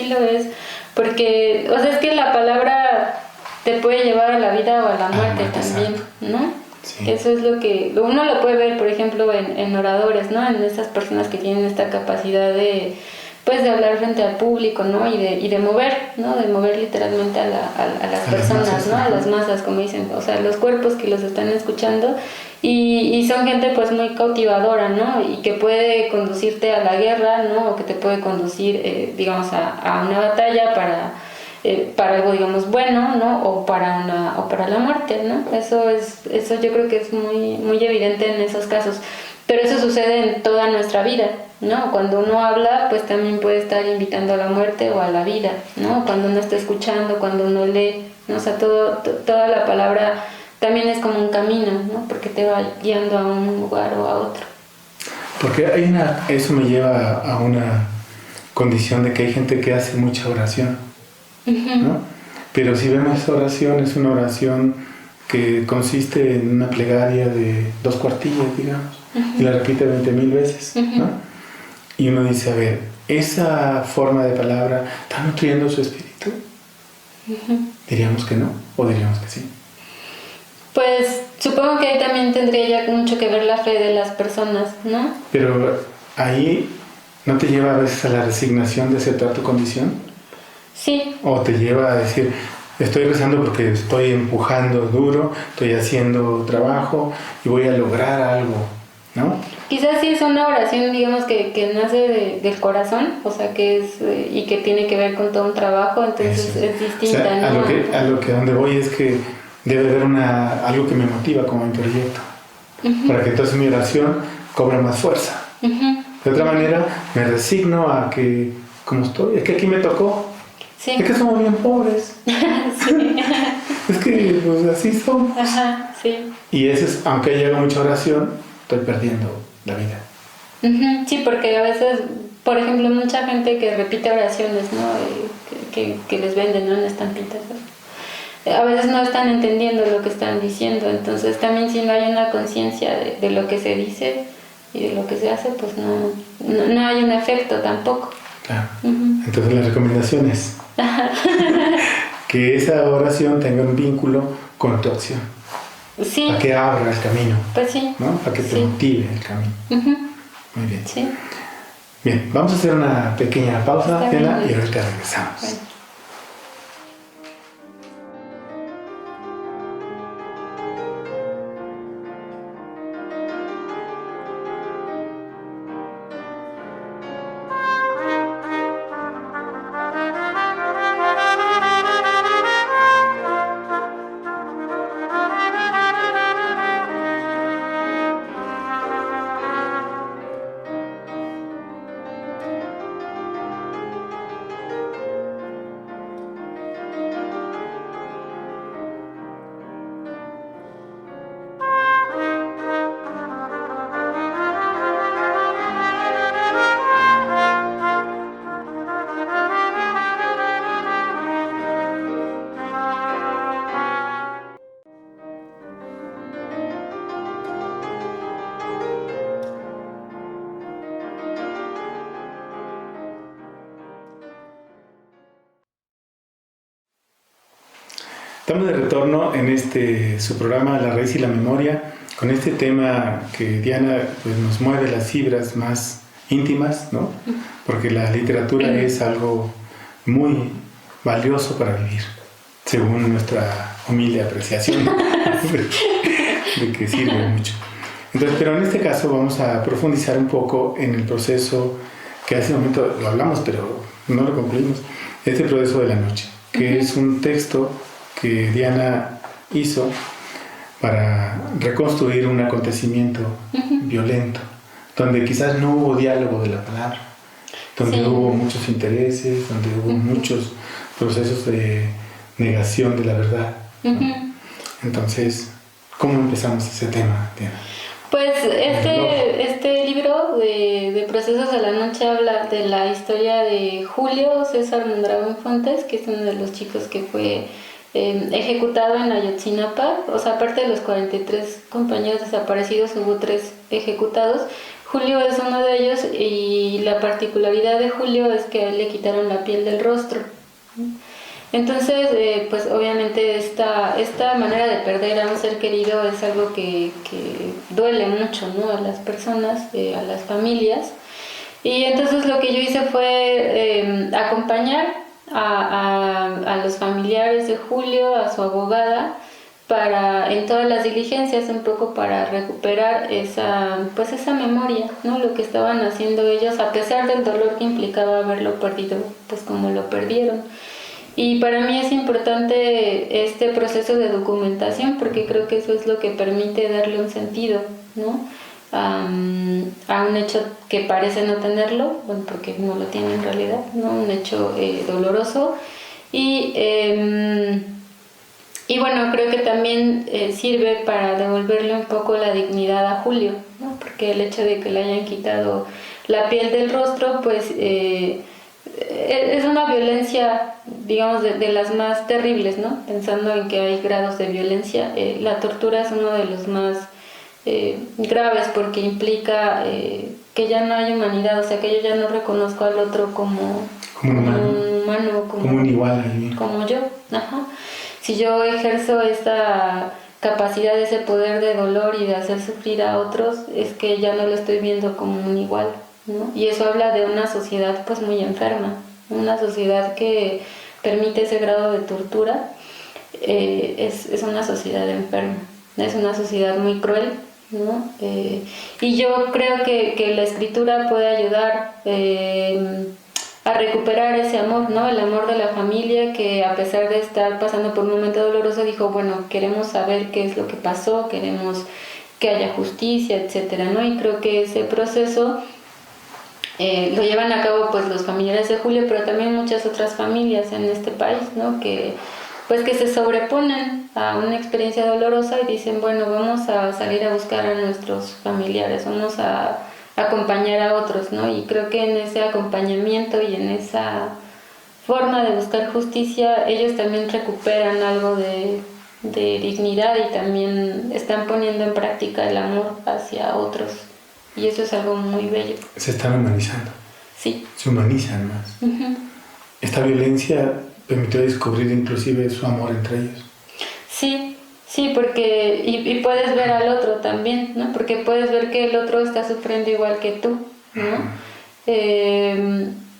lo es. Porque, o sea, es que la palabra te puede llevar a la vida o a la muerte también, exacto. ¿No? Sí. Eso es lo que uno lo puede ver, por ejemplo, en oradores, ¿no? En esas personas que tienen esta capacidad de hablar frente al público, ¿no? Y de mover, ¿no? De mover literalmente a las personas, masas, ¿no? A las masas, como dicen, o sea, los cuerpos que los están escuchando. Y son gente pues muy cautivadora, ¿no? Y que puede conducirte a la guerra, ¿no? O que te puede conducir, digamos, a una batalla para algo, digamos, bueno, ¿no? O para la muerte, ¿no? Eso yo creo que es muy, muy evidente en esos casos. Pero eso sucede en toda nuestra vida, ¿no? Cuando uno habla, pues también puede estar invitando a la muerte o a la vida, ¿no? Cuando uno está escuchando, cuando uno lee, ¿no? O sea, toda la palabra también es como un camino, ¿no? Porque te va guiando a un lugar o a otro. Porque eso me lleva a una condición de que hay gente que hace mucha oración, ¿no? Pero si vemos esa oración, es una oración que consiste en una plegaria de 2 cuartillas, digamos, y la repite 20,000 veces, ¿no? Y uno dice, a ver, ¿esa forma de palabra está nutriendo su espíritu? Diríamos que no, o diríamos que sí. Pues supongo que ahí también tendría ya mucho que ver la fe de las personas, ¿no? Pero ahí ¿no te lleva a veces a la resignación de aceptar tu condición? Sí. ¿O te lleva a decir, estoy rezando porque estoy empujando duro, estoy haciendo trabajo y voy a lograr algo, ¿no? Quizás sí es una oración, digamos, que nace del corazón, o sea, que es y que tiene que ver con todo un trabajo, entonces eso es distinta, o sea, ¿no? A donde voy es que debe haber algo que me motiva como mi proyecto, para que entonces mi oración cobre más fuerza. De otra manera, me resigno a que, como estoy, es que aquí me tocó, es que somos bien pobres, es que pues así somos. Y eso es, aunque haya mucha oración, estoy perdiendo la vida. Sí, porque a veces, por ejemplo, mucha gente que repite oraciones, ¿no? Que les venden, ¿no? En estampitas, ¿no? A veces no están entendiendo lo que están diciendo, entonces también si no hay una conciencia de lo que se dice y de lo que se hace, pues no hay un efecto tampoco. Claro. Entonces la recomendación es que esa oración tenga un vínculo con tu acción. Sí. Para que abra el camino. Pues sí. ¿No? Para que te motive el camino. Muy bien. Sí. Bien, vamos a hacer una pequeña pausa, Diana, y ahorita regresamos. Bueno. Estamos de retorno en su programa La Raíz y la Memoria, con este tema que Diana pues, nos mueve las fibras más íntimas, ¿no? Porque la literatura es algo muy valioso para vivir, según nuestra humilde apreciación de que sirve mucho. Entonces, pero en este caso vamos a profundizar un poco en el proceso que hace un momento lo hablamos, pero no lo concluimos, este proceso de la noche, que es un texto que Diana hizo para reconstruir un acontecimiento violento, donde quizás no hubo diálogo de la palabra, donde hubo muchos intereses, donde hubo muchos procesos de negación de la verdad, ¿no? Entonces, ¿cómo empezamos ese tema, Diana? Pues este libro de Procesos de la Noche habla de la historia de Julio César Mondragón Fuentes, que es uno de los chicos que fue ejecutado en Ayotzinapa. O sea, aparte de los 43 compañeros desaparecidos, hubo 3 ejecutados. Julio es uno de ellos, y la particularidad de Julio es que a él le quitaron la piel del rostro. Entonces, pues obviamente esta manera de perder a un ser querido es algo que duele mucho, ¿no? A las personas, a las familias. Y entonces lo que yo hice fue acompañar a los familiares de Julio, a su abogada, en todas las diligencias, un poco para recuperar esa memoria, ¿no? Lo que estaban haciendo ellos, a pesar del dolor que implicaba haberlo perdido, pues como lo perdieron. Y para mí es importante este proceso de documentación, porque creo que eso es lo que permite darle un sentido, ¿no? A un hecho que parece no tenerlo, bueno, porque no lo tiene en realidad, ¿no? Un hecho doloroso. Y bueno, creo que también sirve para devolverle un poco la dignidad a Julio, ¿no? Porque el hecho de que le hayan quitado la piel del rostro, pues es una violencia, digamos, de las más terribles, ¿no? Pensando en que hay grados de violencia, la tortura es uno de los más graves, porque implica que ya no hay humanidad, o sea, que yo ya no reconozco al otro como un humano, como un igual, como yo. Ajá. Si yo ejerzo esta capacidad, ese poder de dolor y de hacer sufrir a otros, es que ya no lo estoy viendo como un igual, ¿no? Y eso habla de una sociedad pues muy enferma, una sociedad que permite ese grado de tortura. Es una sociedad enferma, es una sociedad muy cruel, ¿no? Y yo creo que la escritura puede ayudar a recuperar ese amor, ¿no? El amor de la familia, que a pesar de estar pasando por un momento doloroso, dijo, bueno, queremos saber qué es lo que pasó, queremos que haya justicia, etcétera, ¿no? Y creo que ese proceso lo llevan a cabo pues los familiares de Julio, pero también muchas otras familias en este país, ¿no? Que se sobreponen a una experiencia dolorosa y dicen, bueno, vamos a salir a buscar a nuestros familiares, vamos a acompañar a otros, ¿no? Y creo que en ese acompañamiento y en esa forma de buscar justicia, ellos también recuperan algo de dignidad y también están poniendo en práctica el amor hacia otros. Y eso es algo muy bello. Se están humanizando. Sí. Se humanizan más. Esta violencia permitió descubrir inclusive su amor entre ellos. Sí, porque y puedes ver al otro también, ¿no? Porque puedes ver que el otro está sufriendo igual que tú, ¿no?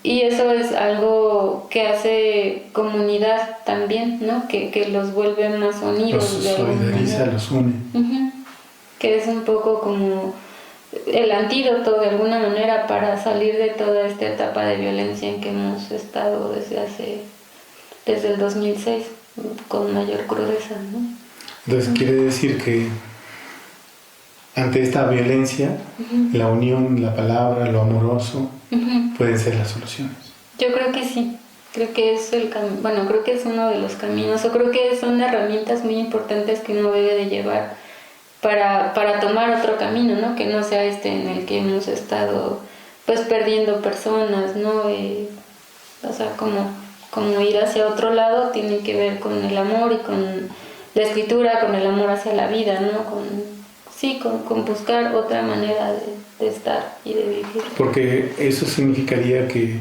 Y eso es algo que hace comunidad también, ¿no? Que los vuelve más unidos. Los solidariza, los une. Que es un poco como el antídoto de alguna manera para salir de toda esta etapa de violencia en que hemos estado desde el 2006 con mayor crudeza, ¿no? Entonces quiere decir que ante esta violencia, la unión, la palabra, lo amoroso, pueden ser las soluciones. Yo creo que sí. Creo que es creo que es uno de los caminos, o creo que son herramientas muy importantes que uno debe de llevar para tomar otro camino, ¿no? Que no sea en el que hemos estado pues perdiendo personas, ¿no? O sea, como ir hacia otro lado tiene que ver con el amor y con la escritura, con el amor hacia la vida, ¿no? Con buscar otra manera de estar y de vivir. Porque eso significaría que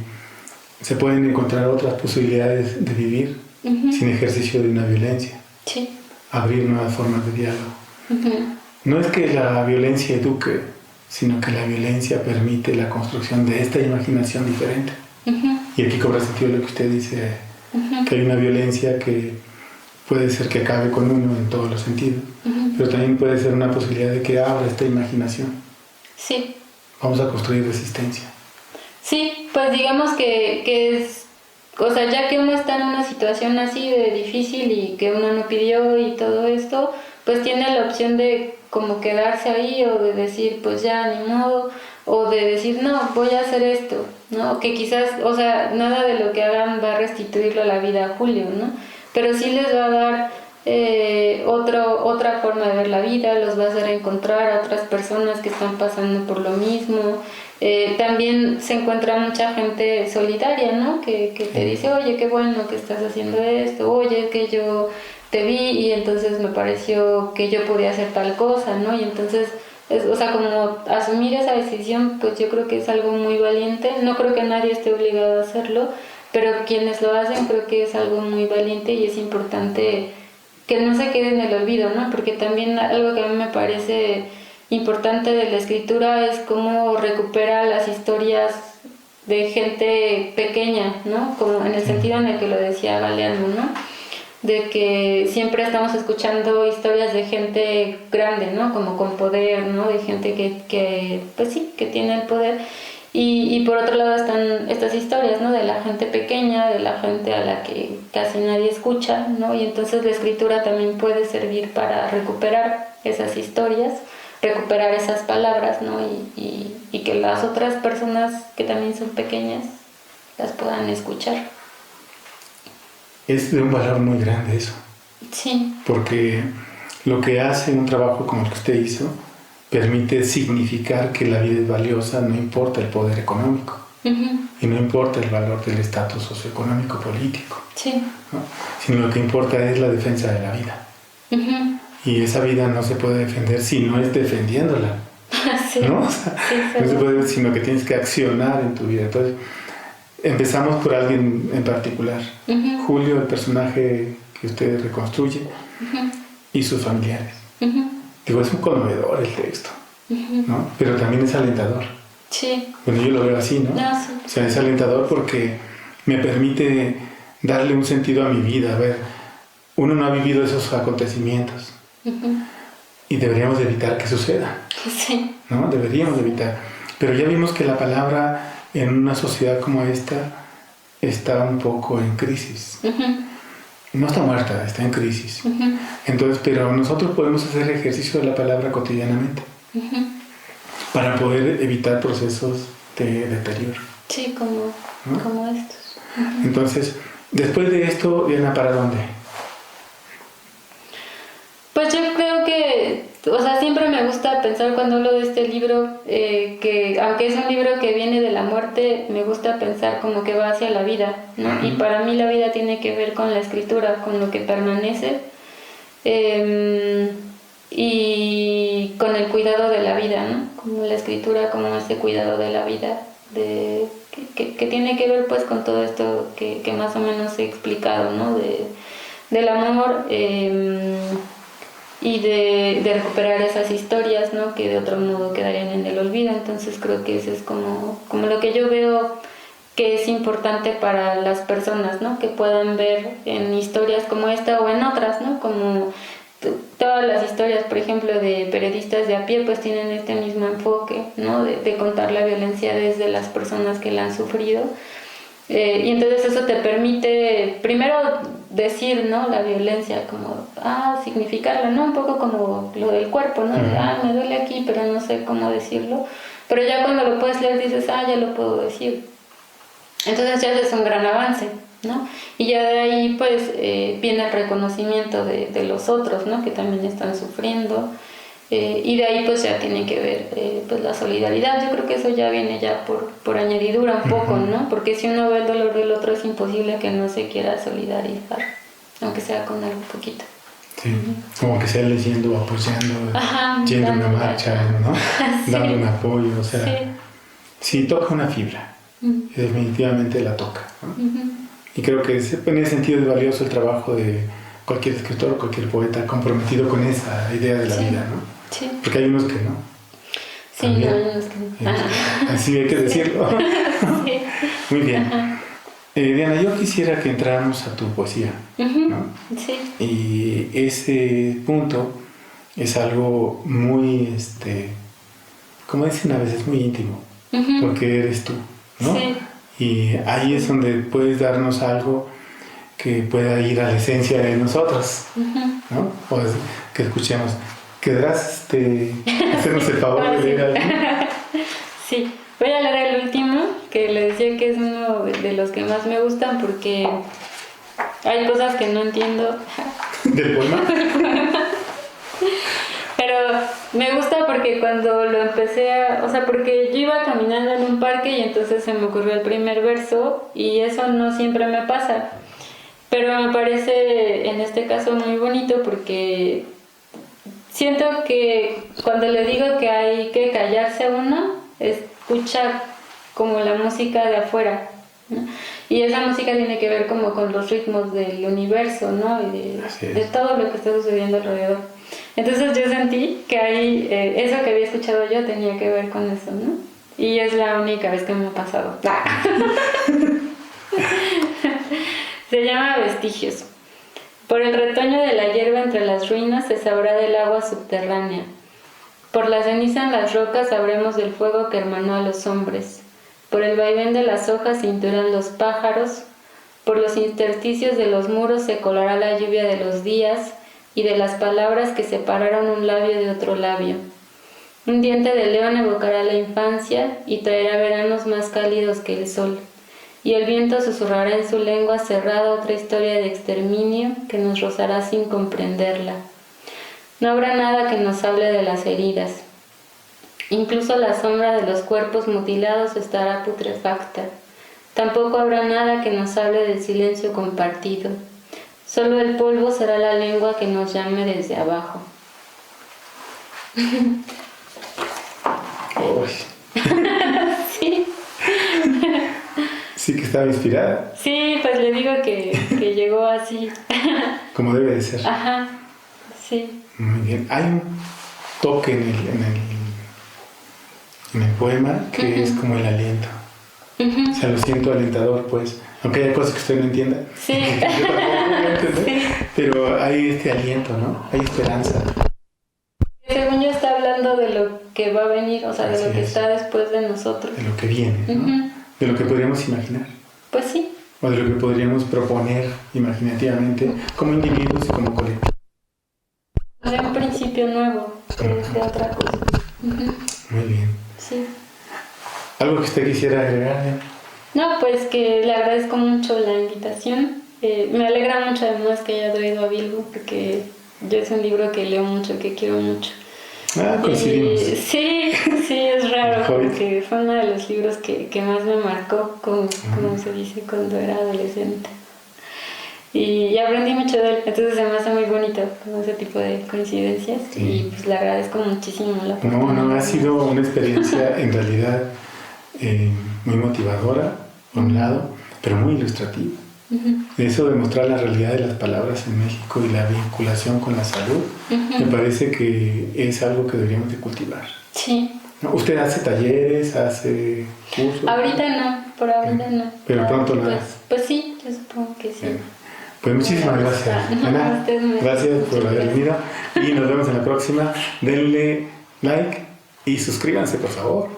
se pueden encontrar otras posibilidades de vivir sin ejercicio de una violencia. Sí. Abrir nuevas formas de diálogo. No es que la violencia eduque, sino que la violencia permite la construcción de esta imaginación diferente. Y Y aquí cobra sentido lo que usted dice, que hay una violencia que puede ser que acabe con uno en todos los sentidos, pero también puede ser una posibilidad de que abra esta imaginación. Sí. Vamos a construir resistencia. Sí, pues digamos que es, o sea, ya que uno está en una situación así de difícil y que uno no pidió y todo esto, pues tiene la opción de como quedarse ahí o de decir, pues ya, ni modo, o de decir, no, voy a hacer esto, ¿no? Que quizás, o sea, nada de lo que hagan va a restituirlo a la vida a Julio, ¿no? Pero sí les va a dar otra forma de ver la vida, los va a hacer encontrar a otras personas que están pasando por lo mismo. También se encuentra mucha gente solidaria, ¿no? Que te dice, oye, qué bueno que estás haciendo esto, oye, que yo te vi y entonces me pareció que yo podía hacer tal cosa, ¿no? Y entonces, o sea, como asumir esa decisión, pues yo creo que es algo muy valiente. No creo que nadie esté obligado a hacerlo, pero quienes lo hacen creo que es algo muy valiente y es importante que no se quede en el olvido, ¿no? Porque también algo que a mí me parece importante de la escritura es cómo recupera las historias de gente pequeña, ¿no? Como en el sentido en el que lo decía Galeano, ¿no? De que siempre estamos escuchando historias de gente grande, ¿no? Como con poder, ¿no? De gente que pues sí, que tiene el poder. Y por otro lado están estas historias, ¿no? De la gente pequeña, de la gente a la que casi nadie escucha, ¿no? Y entonces la escritura también puede servir para recuperar esas historias, recuperar esas palabras, ¿no? Y que las otras personas que también son pequeñas las puedan escuchar. Es de un valor muy grande eso. Sí. Porque lo que hace un trabajo como el que usted hizo permite significar que la vida es valiosa, no importa el poder económico y no importa el valor del estatus socioeconómico político, sí, ¿no? Sino lo que importa es la defensa de la vida. Y esa vida no se puede defender si no es defendiéndola, sí. ¿no? O sea, no se puede, sino que tienes que accionar en tu vida. Entonces, empezamos por alguien en particular, Julio, el personaje que usted reconstruye, y sus familiares. Digo, es un conmovedor el texto, ¿no? Pero también es alentador. Sí. Bueno, yo lo veo así, ¿no? No, sí. O sea, es alentador porque me permite darle un sentido a mi vida. A ver, uno no ha vivido esos acontecimientos y deberíamos de evitar que suceda, sí, ¿no? Deberíamos de evitar. Pero ya vimos que la palabra en una sociedad como esta está un poco en crisis. No está muerta, está en crisis. Entonces, pero nosotros podemos hacer ejercicio de la palabra cotidianamente para poder evitar procesos de deterioro. Sí, como estos. Entonces, después de esto, Diana, ¿para dónde? Pues yo creo que, o sea, siempre me gusta pensar cuando hablo de este libro, que aunque es un libro que viene de la muerte, me gusta pensar como que va hacia la vida, ¿no? Y para mí la vida tiene que ver con la escritura, con lo que permanece, y con el cuidado de la vida, ¿no? Como la escritura, como ese cuidado de la vida, que tiene que ver pues con todo esto que más o menos he explicado, ¿no? Del amor, y de recuperar esas historias, ¿no? Que de otro modo quedarían en el olvido. Entonces creo que eso es como lo que yo veo que es importante para las personas, ¿no? Que puedan ver en historias como esta o en otras, ¿no? Como todas las historias, por ejemplo, de periodistas de a pie, pues tienen este mismo enfoque, ¿no? De contar la violencia desde las personas que la han sufrido. Y entonces eso te permite primero decir, ¿no? La violencia, como, significarla, ¿no? Un poco como lo del cuerpo, ¿no? Me duele aquí, pero no sé cómo decirlo. Pero ya cuando lo puedes leer dices, ya lo puedo decir. Entonces ya es un gran avance, ¿no? Y ya de ahí pues viene el reconocimiento de los otros, ¿no? Que también están sufriendo. Y de ahí pues ya tiene que ver pues la solidaridad. Yo creo que eso ya viene ya por añadidura un poco, ¿no? Porque si uno ve el dolor del otro es imposible que no se quiera solidarizar, aunque sea con algo poquito. Sí, como que sea leyendo, apoyando, yendo a una marcha, ¿no? Sí. Dando un apoyo, o sea, sí toca una fibra, y definitivamente la toca, ¿no? Y creo que en ese sentido es valioso el trabajo de cualquier escritor, cualquier poeta comprometido con esa idea de la vida, ¿no? Sí. Porque hay unos que no. Sí, hay unos que no. Así hay que decirlo. Sí. Muy bien. Diana, yo quisiera que entráramos a tu poesía, ¿no? Sí. Y ese punto es algo muy, como dicen a veces, muy íntimo, porque eres tú, ¿no? Sí. Y ahí es donde puedes darnos algo que pueda ir a la esencia de nosotros, ¿no? O que escuchemos. ¿Querrás hacernos el favor de leer algo? Sí, voy a leer el último, que le decía que es uno de los que más me gustan porque hay cosas que no entiendo. ¿Del poema? Pero me gusta porque cuando lo empecé porque yo iba caminando en un parque y entonces se me ocurrió el primer verso y eso no siempre me pasa. Pero me parece en este caso muy bonito porque siento que cuando le digo que hay que callarse uno, escucha como la música de afuera, ¿no? Y esa música tiene que ver como con los ritmos del universo, ¿no? Y de todo lo que está sucediendo alrededor. Entonces yo sentí que ahí eso que había escuchado yo tenía que ver con eso, ¿no? Y es la única vez que me ha pasado. Se llama Vestigios. Por el retoño de la hierba entre las ruinas se sabrá del agua subterránea. Por la ceniza en las rocas sabremos del fuego que hermanó a los hombres. Por el vaivén de las hojas cinturan los pájaros. Por los intersticios de los muros se colará la lluvia de los días y de las palabras que separaron un labio de otro labio. Un diente de león evocará la infancia y traerá veranos más cálidos que el sol. Y el viento susurrará en su lengua cerrada otra historia de exterminio que nos rozará sin comprenderla. No habrá nada que nos hable de las heridas. Incluso la sombra de los cuerpos mutilados estará putrefacta. Tampoco habrá nada que nos hable del silencio compartido. Solo el polvo será la lengua que nos llame desde abajo. Sí. Sí que estaba inspirada. Sí, pues le digo que llegó así. Como debe de ser. Ajá, sí. Muy bien. Hay un toque en el poema que es como el aliento. O sea, lo siento alentador, pues. Aunque haya cosas que usted no entienda. Sí. Yo tampoco voy a entender. Sí. Pero hay este aliento, ¿no? Hay esperanza. Según yo está hablando de lo que va a venir, o sea, de lo que está después de nosotros. De lo que viene, ¿no? De lo que podríamos imaginar. Pues sí. O de lo que podríamos proponer imaginativamente como individuos y como colectivos. De un principio nuevo, de otra cosa. Muy bien. Sí. ¿Algo que usted quisiera agregar? No, pues que le agradezco mucho la invitación. Me alegra mucho además que haya traído a Bilbo, porque yo es un libro que leo mucho, que quiero mucho. Coincidimos. Sí, es raro, porque fue uno de los libros que más me marcó, como se dice, cuando era adolescente. Y aprendí mucho de él, entonces se me hace muy bonito como ese tipo de coincidencias. Sí. Y pues le agradezco muchísimo la oportunidad. No, ha sido una experiencia en realidad muy motivadora, por un lado, pero muy ilustrativa. Eso de mostrar la realidad de las palabras en México y la vinculación con la salud, me parece que es algo que deberíamos de cultivar. Sí. ¿Usted hace talleres, hace cursos? Ahorita no, por ahorita no. Pero pronto nada. Pues sí, yo supongo que sí. Pues muchísimas gracias, Ana. Gracias por haber venido y nos vemos en la próxima. Denle like y suscríbanse, por favor.